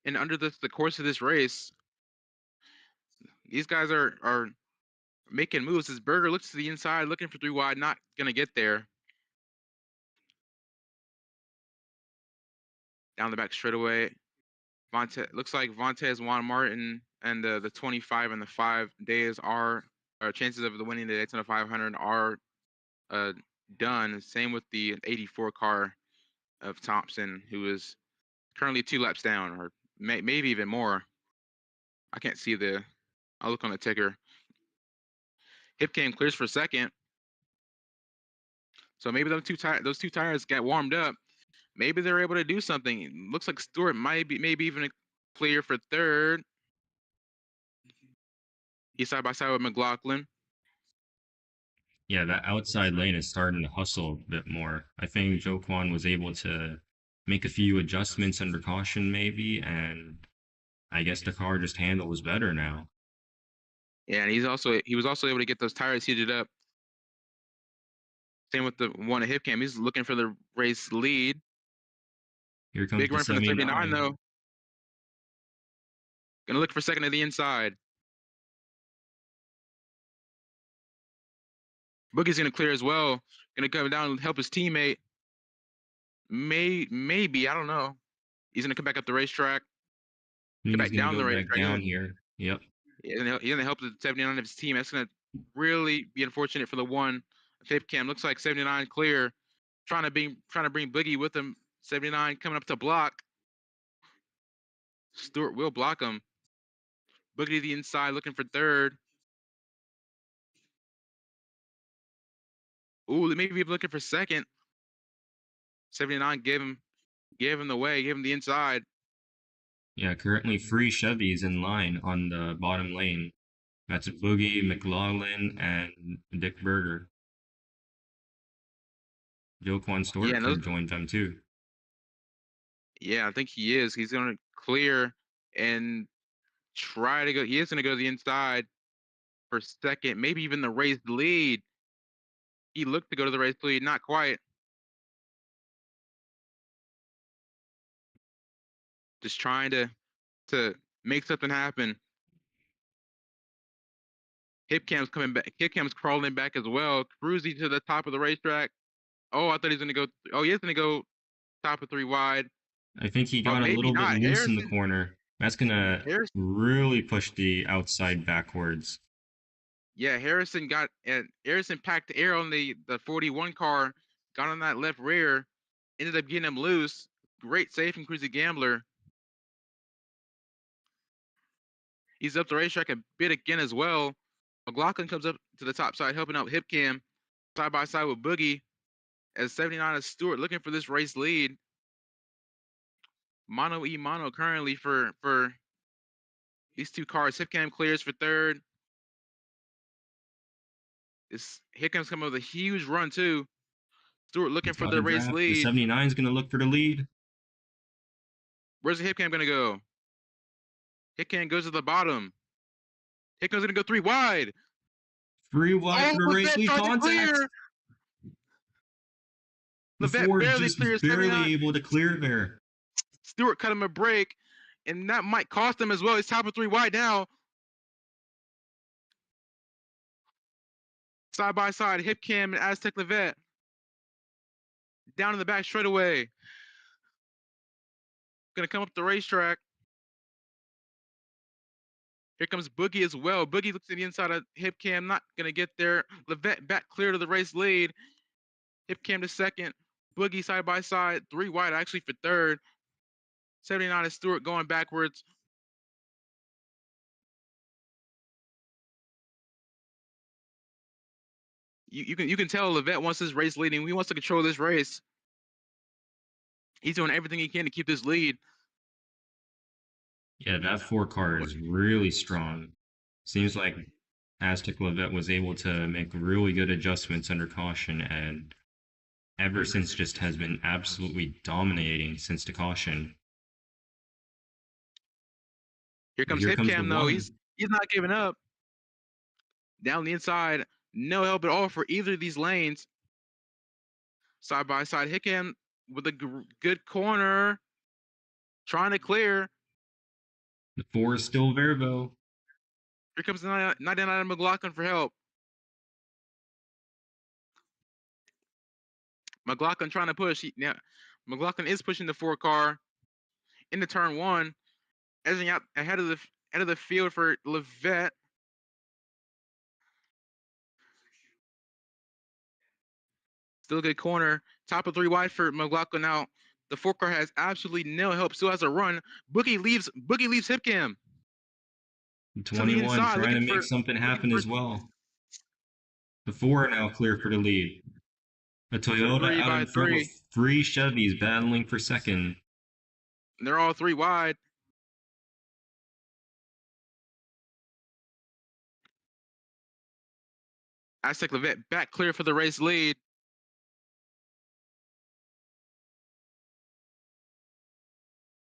and under the course of this race, these guys are making moves. As Berger looks to the inside, looking for 3 wide, not gonna get there. Down the back straightaway. Looks like Vontez, Juan Martin, and the 25 and the 5 days are chances of the winning the Daytona 500 are done. Same with the 84 car of Thompson, who is currently 2 laps down, or maybe even more. I can't see I'll look on the ticker. Hipcam clears for second. So maybe those two tires got warmed up. Maybe they're able to do something. Looks like Stewart might be maybe even clear for third. He's side by side with McLaughlin. Yeah, that outside lane is starting to hustle a bit more. I think Joquan was able to make a few adjustments under caution maybe, and I guess the car just handles better now. Yeah, and he was also able to get those tires heated up. Same with the one at Hipcam. He's looking for the race lead. Here comes Big the run from the 79 79. though. Gonna look for second to the inside. Boogie's gonna clear as well. Gonna come down and help his teammate. Maybe, I don't know. He's gonna come back up the racetrack. I Come think he's back gonna down go the back racetrack. down here. Yep. He's gonna help the 79 of his team. That's gonna really be unfortunate for the one. Hipcam looks like 79 clear. Trying to bring Boogie with him. 79 coming up to block. Stewart will block him. Boogie to the inside, looking for third. Ooh, they may be looking for second. 79 gave him the way, gave him the inside. Yeah, currently 3 Chevys in line on the bottom lane. That's Boogie, McLaughlin, and Dick Berger. Joquan Stewart Yeah, could join them too. yeah, I think he is. He's gonna clear and try to go. He is going to go to the inside for second, maybe even the race lead. He looked to go to the race lead, not quite. Just trying to make something happen. Hipcam's coming back. Hipcam's crawling back as well, cruising to the top of the racetrack. Oh, I thought he's going to go. Oh, he is going to go top of 3 wide. I think he Oh, got a maybe little bit not. loose in the corner. That's gonna Harrison, really push the outside backwards. yeah, Harrison packed the air on the 41 car, got on that left rear, ended up getting him loose. Great save from Cruzy Gambler. He's up the racetrack a bit again as well. McLaughlin comes up to the top side, helping out Hipcam side by side with Boogie. As 79 is Stewart looking for this race lead. Mono currently for these two cars. Hipcam clears for third. Hipcam's coming with a huge run too. Stewart looking He's for got the a race draft. The lead. 79 is gonna look for the lead. Where's the Hipcam gonna go? Hipcam goes to the bottom. Hipcam's gonna go 3 wide. 3 wide for the race Levette lead tried to contact. clear. The Levette Ford barely just was clears barely 79. able to clear there. Stewart cut him a break, and that might cost him as well. He's top of 3 wide now. Side by side, Hipcam and Aztec Levette. Down in the back straightaway. Gonna come up the racetrack. Here comes Boogie as well. Boogie looks to the inside of Hipcam, not gonna get there. Levette back clear to the race lead. Hipcam to second. Boogie side by side, 3 wide actually for third. 79 is Stewart going backwards. You can tell Levette wants this race leading. He wants to control this race. He's doing everything he can to keep this lead. Yeah, that 4 car is really strong. Seems like Aztec Levette was able to make really good adjustments under caution, and ever since just has been absolutely dominating since the caution. Here comes Here comes the Hipcam though. one. He's not giving up. Down the inside, no help at all for either of these lanes. Side by side, Hipcam with a good corner, trying to clear. The 4 is still Vervo. Here comes 99 McLaughlin for help. McLaughlin trying to push. McLaughlin is pushing the 4 car into turn 1, edging out ahead of the field for Levette. Still a good corner. Top of 3 wide for McLaughlin now. The 4 car has absolutely no help. Still has a run. Boogie leaves Hipcam. 21 inside, trying to looking make for- something happen for- as well. The 4 are now clear for the lead. A Toyota 3 out by in front 3. with 3 Chevys battling for second. They're all 3 wide. Aztec Levette back clear for the race lead.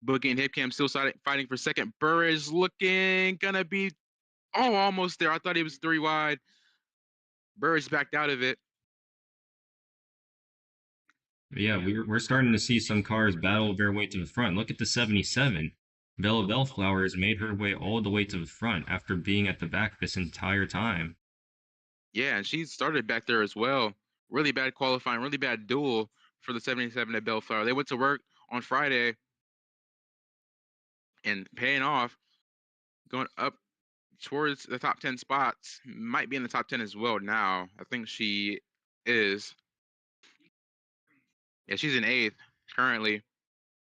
Boogie and Hipcam still fighting for second. Burridge looking gonna be almost there. I thought he was 3 wide. Burridge backed out of it. Yeah, we're starting to see some cars battle their way to the front. Look at the 77. Bella Bellflower has made her way all the way to the front after being at the back this entire time. Yeah, and she started back there as well. Really bad qualifying, really bad duel for the 77 at Bellflower. They went to work on Friday and paying off, going up towards the top 10 spots. Might be in the top 10 as well now. I think she is. Yeah, she's in 8th currently.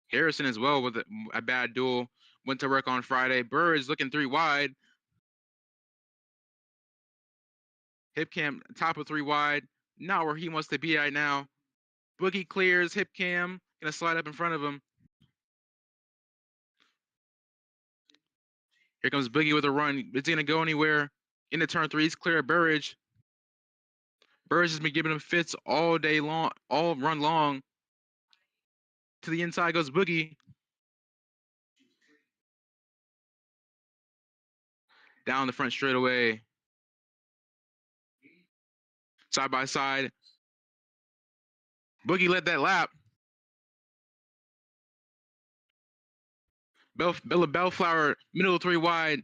Harrison as well with a bad duel. Went to work on Friday. Burr is looking 3 wide. Hipcam top of 3 wide. Not where he wants to be right now. Boogie clears. Hipcam gonna slide up in front of him. Here comes Boogie with a run. Is he gonna go anywhere? Into turn 3, he's clear of Burridge. Burridge has been giving him fits all day long, all run long. To the inside goes Boogie. down the front straightaway. Side by side. Boogie led that lap. Bellflower, middle 3 wide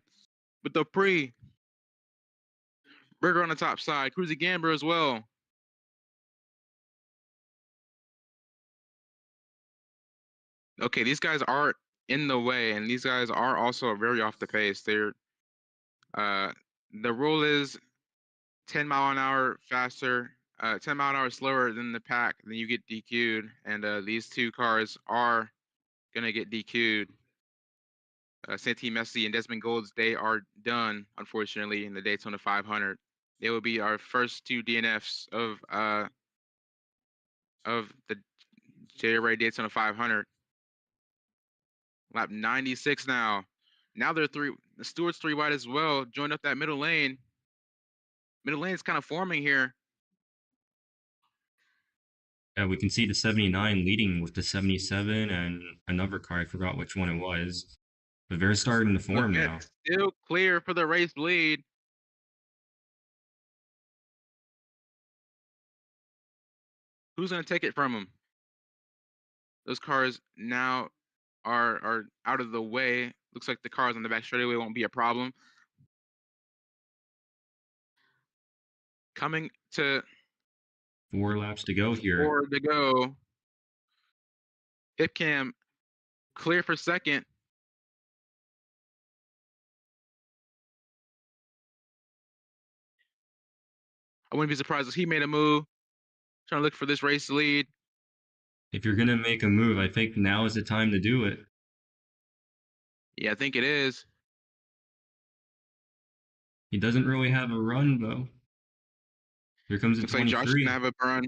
with the pre. Burger on the top side. Cruzy Gamber as well. Okay, these guys are in the way, and these guys are also very off the pace. The rule is 10 mile an hour faster, 10 mile an hour slower than the pack, then you get DQ'd. And these two cars are gonna get DQ'd. Santi Messi and Desmond Golds, they are done, unfortunately, in the Daytona 500. They will be our first two DNFs of the JRA Daytona 500. Lap 96 now. Now they're the Stewart's 3 wide as well, joined up that middle lane. Middle lane's kind of forming here. Yeah, we can see the 79 leading with the 77 and another car. I forgot which one it was. But they're starting to form now. Still clear for the race lead. Who's going to take it from them? Those cars now are out of the way. Looks like the cars on the back straightaway won't be a problem. Coming to 4 laps to go here. 4 to go. Hipcam clear for second. I wouldn't be surprised if he made a move. Trying to look for this race lead. If you're going to make a move, I think now is the time to do it. Yeah, I think it is. He doesn't really have a run, though. Here comes the Looks like Josh 23. gonna have a run.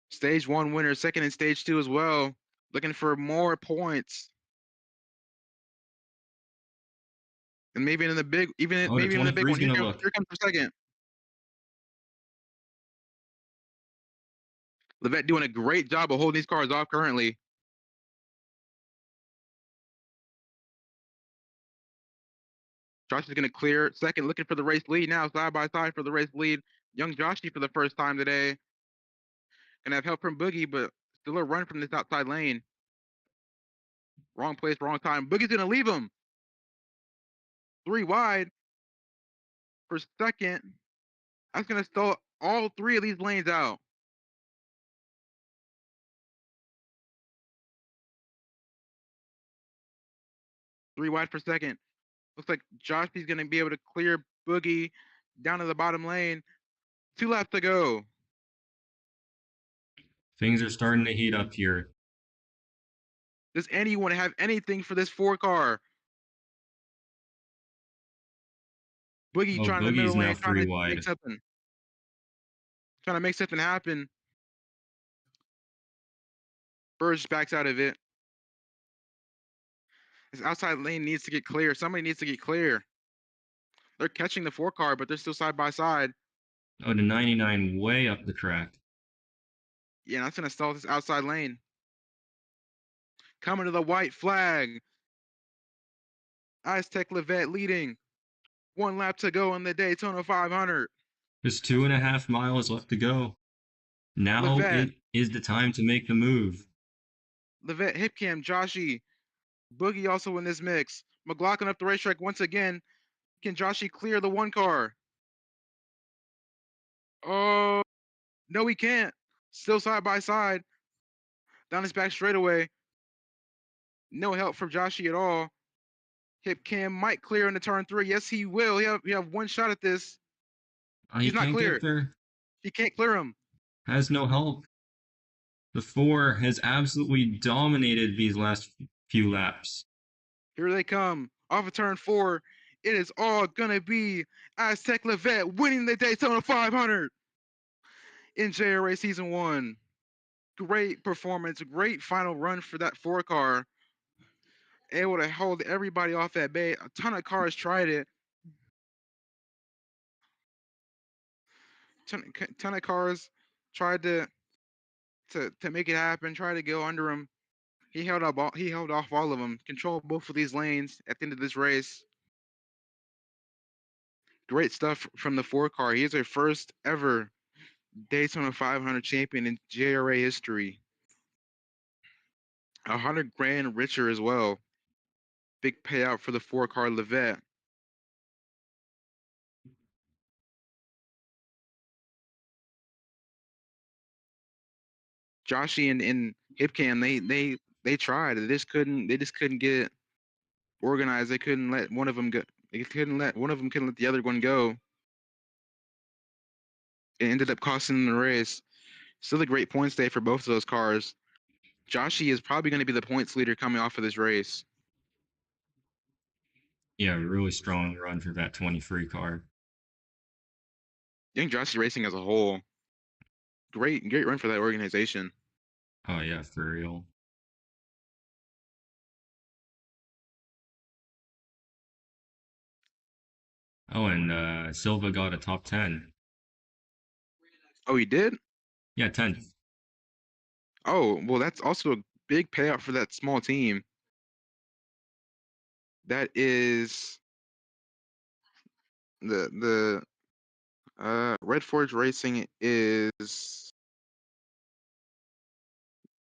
Stage 1 winner, second in stage 2 as well. Looking for more points. And maybe in the big, maybe in the big one. Here comes for second. Levet doing a great job of holding these cars off currently. Josh is going to clear second, looking for the race lead now, side by side for the race lead. Young Joshy for the first time today. Gonna have help from Boogie, but still a run from this outside lane. Wrong place, wrong time. Boogie's gonna leave him. 3 wide for second. That's gonna stall all 3 of these lanes out. Three wide for second. Looks like Joshy's gonna be able to clear Boogie down to the bottom lane. 2 laps to go. Things are starting to heat up here. Does anyone have anything for this 4 car? Boogie trying to middle lane, trying to make something. Trying to make something happen. Burge backs out of it. This outside lane needs to get clear. Somebody needs to get clear. They're catching the 4 car, but they're still side by side. Oh, the 99 way up the track. Yeah, that's gonna stall this outside lane. Coming to the white flag. Aztec Levet leading. 1 lap to go in the Daytona 500. There's 2.5 miles left to go. Now it is the time to make the move. Levet, Hipcam, Joshy, Boogie also in this mix. McLaughlin up the racetrack once again. Can Joshy clear the 1 car? Oh, no, he can't. Still side by side. Down his back straightaway. No help from Joshy at all. Hipcam might clear into turn 3. Yes, he will. He have 1 shot at this. He's not clear. He can't clear him. Has no help. The 4 has absolutely dominated these last few laps. Here they come. Off of turn 4. It is all gonna be Aztec Levet winning the Daytona 500 in JRA Season 1. Great performance, great final run for that 4 car. Able to hold everybody off at bay. A ton of cars tried it. Ton of cars tried to make it happen, tried to go under him. He held off all of them, controlled both of these lanes at the end of this race. great stuff from the 4 car. He's our first ever Daytona 500 champion in JRA history. 100 grand richer as well. Big payout for the 4 car Levette. Joshy and Hipcam, they tried. They just couldn't get organized. They couldn't let one of them go. They couldn't let the other one go. It ended up costing them the race. Still a great points day for both of those cars. Joshy is probably going to be the points leader coming off of this race. Yeah, really strong run for that 23 car. I think Joshy Racing as a whole, great run for that organization. Oh yeah, for real. Oh, and Silva got a top 10. Oh, he did? Yeah, 10th. Oh, well, that's also a big payout for that small team. That is the Red Forge Racing is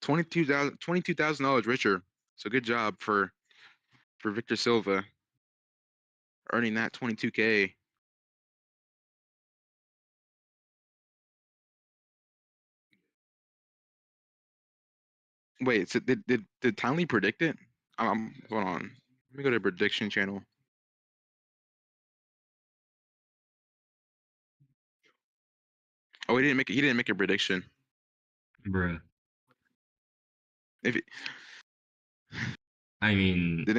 $22,000 richer. So good job for Victor Silva earning that 22K. Wait, so did Townley predict it? Hold on. Let me go to prediction channel. Oh, he didn't make a prediction. Bruh. If it, I mean, did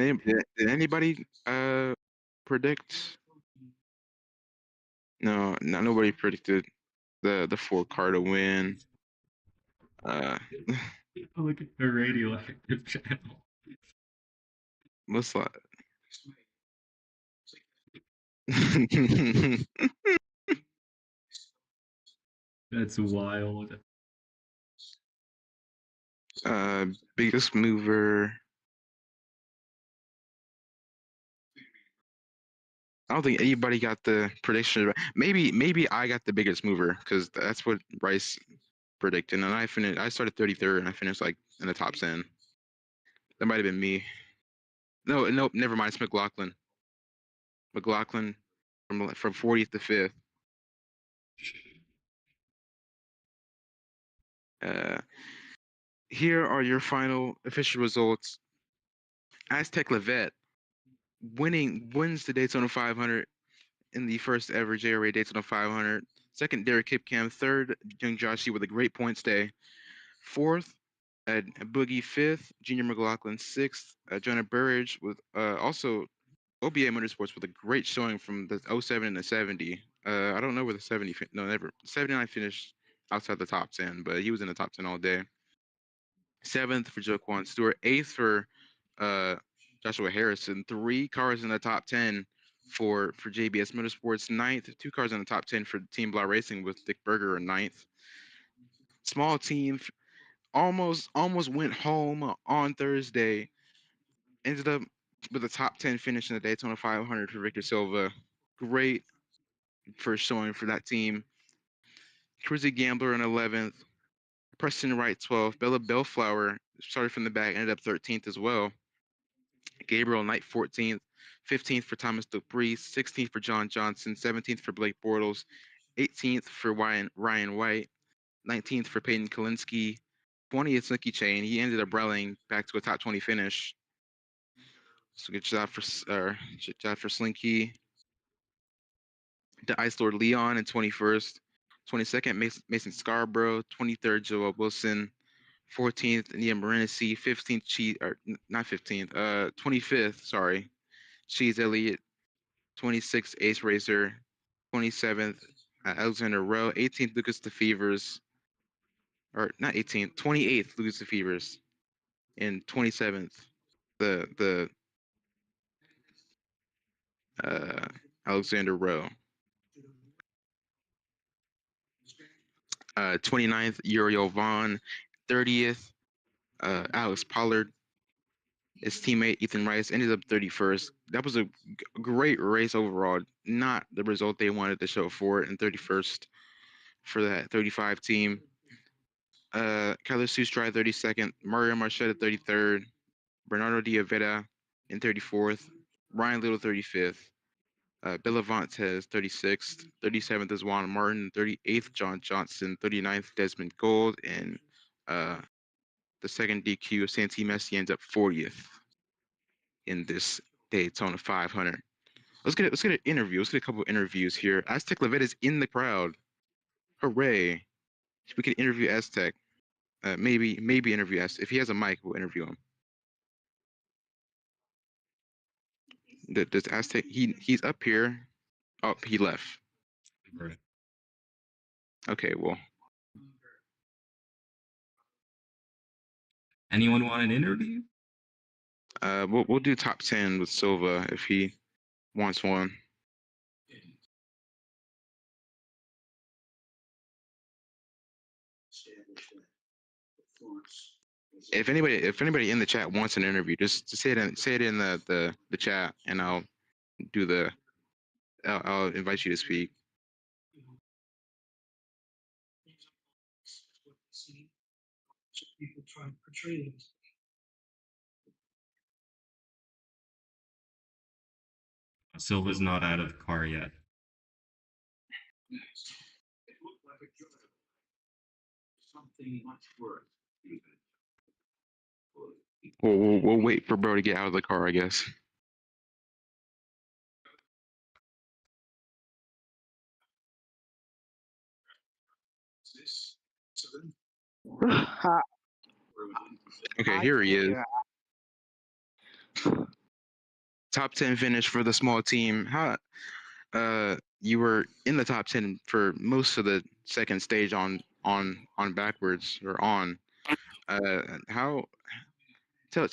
anybody predict? No, nobody predicted the 4 car to win. look at the radioactive channel. What's that? That's wild. Biggest mover. I don't think anybody got the prediction. Maybe I got the biggest mover because that's what Rice predicted, and I started 33rd, and I finished like in the top 10. That might have been me. No, nope, never mind. It's McLaughlin. McLaughlin from 40th to 5th. Uh, Here are your final official results. Aztec Levette wins the Daytona 500 in the first ever JRA Daytona 500. Second, Derek Kipcam. Third, Young Joshi with a great points day. Fourth, Boogie. Fifth, Junior McLaughlin. Sixth, Jonah Burridge with also OBA Motorsports with a great showing from the '07 and the 70. I don't know where the 70, no, never. 79 finished outside the top 10, but he was in the top 10 all day. Seventh for Joaquin Stewart. Eighth for uh, Joshua Harrison. 3 cars in the top 10 for JBS Motorsports. Ninth, 2 cars in the top 10 for Team Blau Racing with Dick Berger in ninth. Small team almost went home on Thursday. Ended up with a top 10 finish in the Daytona 500 for Victor Silva. Great first showing for that team. Cruzy Gambler in 11th. Preston Wright 12th. Bella Bellflower started from the back, ended up 13th as well. Gabriel Knight 14th. 15th for Thomas Dupree. 16th for John Johnson. 17th for Blake Bortles. 18th for Ryan White. 19th for Peyton Kalinsky. 20th Nicky Chain. He ended up rallying back to a top 20 finish. So good job for Slinky. The Ice Lord Leon in 21st. 22nd Mason Scarborough. 23rd Joel Wilson. 14th Nia Marinici. 15th not 15th. 25th. Sorry, Cheese Elliott. 26th Ace Racer. 27th Alexander Rowe. 18th Lucas DeFevers. Or not 18th. 28th Lucas DeFevers. And 27th the Alexander Rowe. 29th Uriel Vaughn. 30th Alex Pollard. His teammate Ethan Rice ended up 31st. That was a great race overall. Not the result they wanted to show for it in 31st for that 35 team. Carlos Sustrai 32nd, Mario Marchetta 33rd, Bernardo Diavera in 34th, Ryan Little 35th, Bellavantes 36th, 37th is Juan Martin, 38th John Johnson, 39th Desmond Gold, and the second DQ Santi Messi ends up 40th in this Daytona 500. Let's get an interview. Let's get a couple of interviews here. Aztec Levet is in the crowd. Hooray! We could interview Aztec. Maybe interview Aztec. If he has a mic, we'll interview him. Does Aztec? He's up here. Oh, he left. Right. Okay, well. Anyone want an interview? We'll do top 10 with Silva if he wants one. If anybody in the chat wants an interview, just say it in the chat, and I'll invite you to speak. Silva's not out of the car yet. We'll wait for bro to get out of the car, I guess. Okay, here he is. Top 10 finish for the small team. How you were in the top 10 for most of the second stage on backwards or on. How tell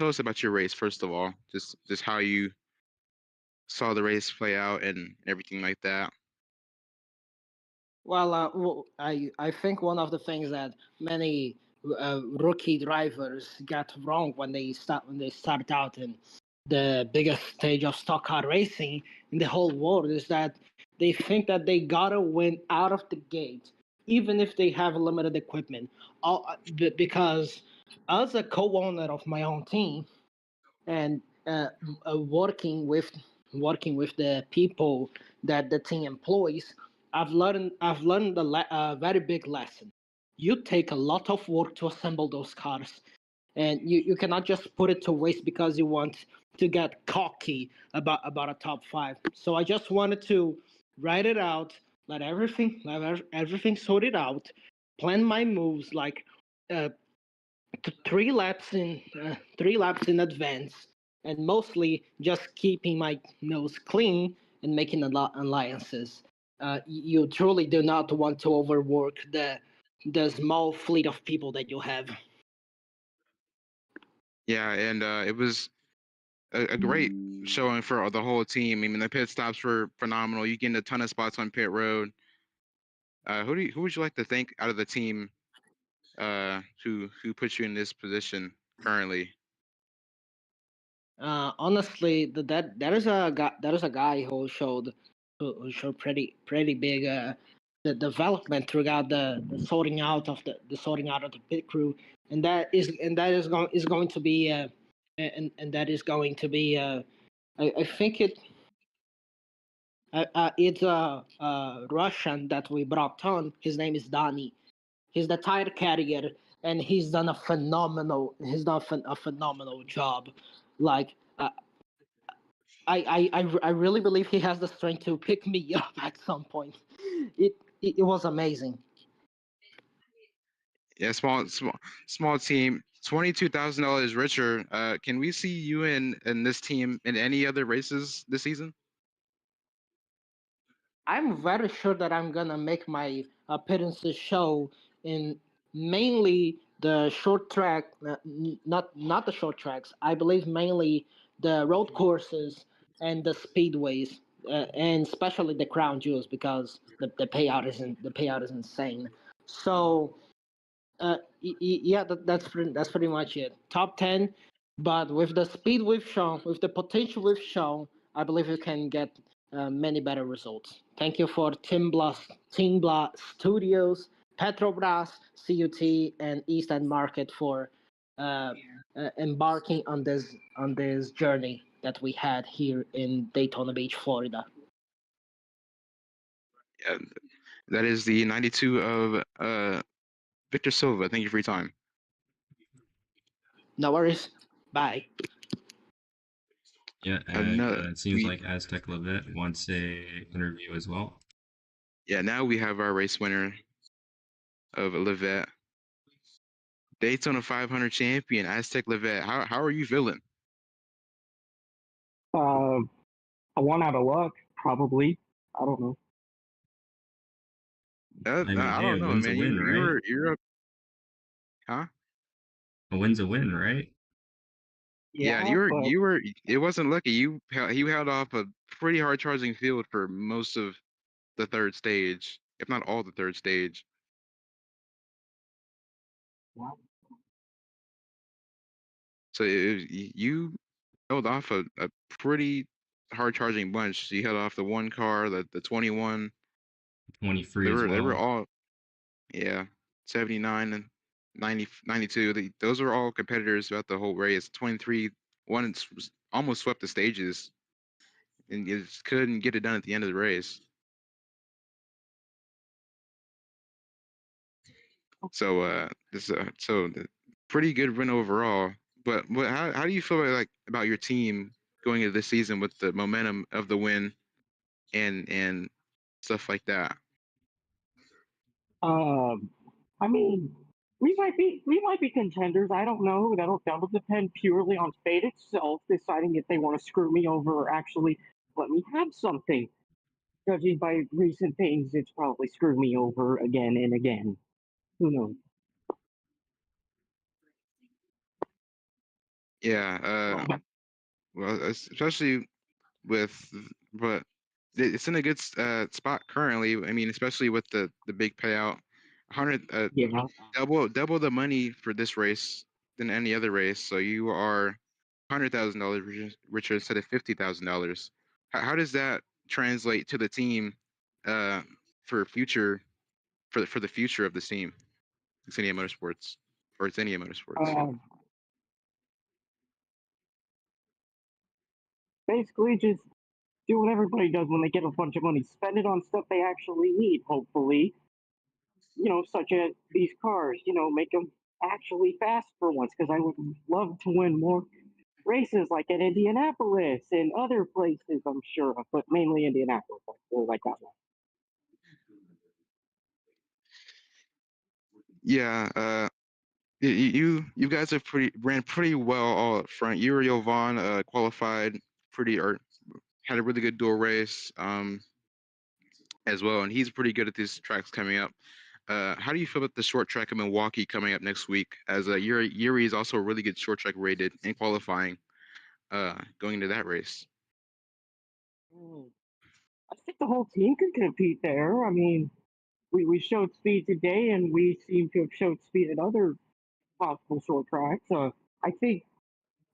us about your race first of all. Just how you saw the race play out and everything like that. Well, I think one of the things that many rookie drivers got wrong when they start out in the biggest stage of stock car racing in the whole world is that they think that they gotta win out of the gate, even if they have limited equipment. Because as a co-owner of my own team and working with the people that the team employs, I've learned a very big lesson. You take a lot of work to assemble those cars, and you cannot just put it to waste because you want to get cocky about a top five. So I just wanted to write it out, let everything sorted out, plan my moves like uh, 3 laps in advance, and mostly just keeping my nose clean and making alliances. You truly do not want to overwork the small fleet of people that you have. Yeah, and it was a great showing for the whole team. I mean, the pit stops were phenomenal. You gained a ton of spots on pit road. Who would you like to thank out of the team who put you in this position currently? Honestly, that is a guy who showed pretty big the development throughout the sorting out of the pit crew, and that is going to be and that is going to be I think it's a Russian that we brought on. His name is Dani. He's the tire carrier, and he's done a phenomenal job. Like I really believe he has the strength to pick me up at some point. It was amazing. Yeah, small team. $22,000 richer. Can we see you in this team in any other races this season? I'm very sure that I'm gonna make my appearances show in mainly the short track, not the short tracks. I believe mainly the road courses and the speedways, and especially the crown jewels because the payout is insane. So yeah, that's pretty much it. Top 10. But with the speed we've shown, with the potential we've shown, I believe we can get many better results. Thank you for Team Blast Studios, Petrobras, CUT, and East End Market for uh, embarking on this journey that we had here in Daytona Beach, Florida. Yeah, that is the 92 of Victor Silva. Thank you for your time. No worries. Bye. Yeah, and Another it seems like Aztec Levet wants a interview as well. Yeah, now we have our race winner of Levet, Daytona 500 champion Aztec Levet. How are you feeling? A one out of luck, probably. I don't know. I mean, I hey, don't a know, win's a man. win, right? You're up, huh? A win's a win, right? Yeah, and Yeah, but you were. It wasn't lucky. You held off a pretty hard charging field for most of the third stage, if not all the third stage. well, So you held off a pretty hard charging bunch. You held off the one car, the 21. 23 They as were well. all, yeah, 79 and 90, 92. Those were all competitors throughout the whole race. 23, one almost swept the stages, and you just couldn't get it done at the end of the race. So pretty good win overall. But how do you feel about your team going into this season with the momentum of the win and stuff like that? um, I mean, we might be contenders. I don't know. That'll depend purely on fate itself deciding if they want to screw me over or actually let me have something. Judging by recent things, it's probably screwed me over again and again. Who knows? Yeah. Well, especially with, but it's in a good spot currently. I mean, especially with the big payout, 100 Yeah. double the money for this race than any other race. So you are $100,000 richer instead of $50,000. How does that translate to the team uh, for future for the future of the team, Xenia Motorsports or Xenia Motorsports? Um, Basically, just do what everybody does when they get a bunch of money. Spend it on stuff they actually need. Hopefully, such as these cars, make them actually fast for once because I would love to win more races like at Indianapolis and other places, I'm sure, but mainly Indianapolis. I really like that one. Yeah, you guys have ran pretty well all up front. You or Jovan qualified pretty or had a really good dual race as well, and he's pretty good at these tracks coming up. How do you feel about the short track of Milwaukee coming up next week? As Yuri is also a really good short track rated in qualifying, going into that race. Mm. I think the whole team can compete there. I mean, we showed speed today, and we seem to have showed speed at other possible short tracks. I think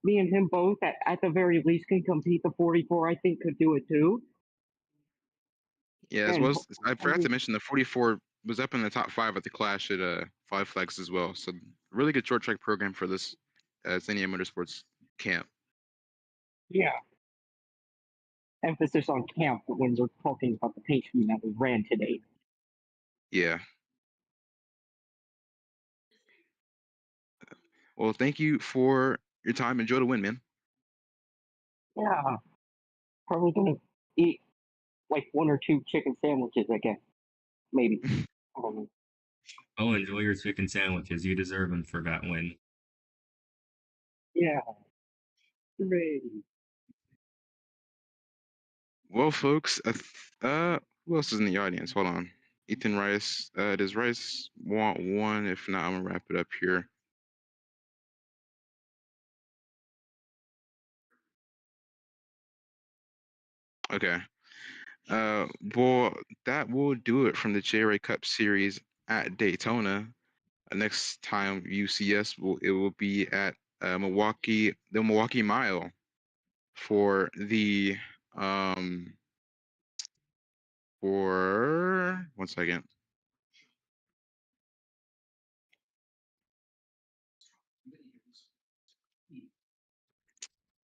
me and him both, at the very least, can compete. The 44, I think, could do it too. Yeah, as And well as I I forgot to mean, mention the 44 was up in the top 5 at the Clash at Five Flags as well. So really good short track program for this Xenia Motorsports camp. yeah, emphasis on camp when we're talking about the pace scheme that we ran today. Yeah. Well, thank you for your time. Enjoy the win, man. Yeah, probably gonna eat like one or two chicken sandwiches, I guess. Maybe. I don't know. Oh, enjoy your chicken sandwiches. You deserve them for that win. Yeah. Hooray. Well, folks, who else is in the audience? Hold on. Ethan Rice. Does Rice want one? If not, I'm gonna wrap it up here. Okay. Well, that will do it from the JRA Cup Series at Daytona. Next time you see us, it will be at the Milwaukee Mile for the for 1 second.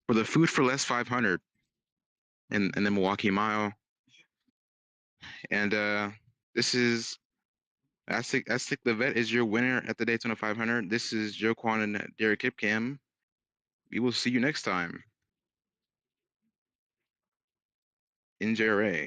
For the Food for Less 500 in the Milwaukee Mile. And this is Aztec the Vet is your winner at the Daytona 500. This is Joe Quan and Derek Kipcam. We will see you next time in JRA.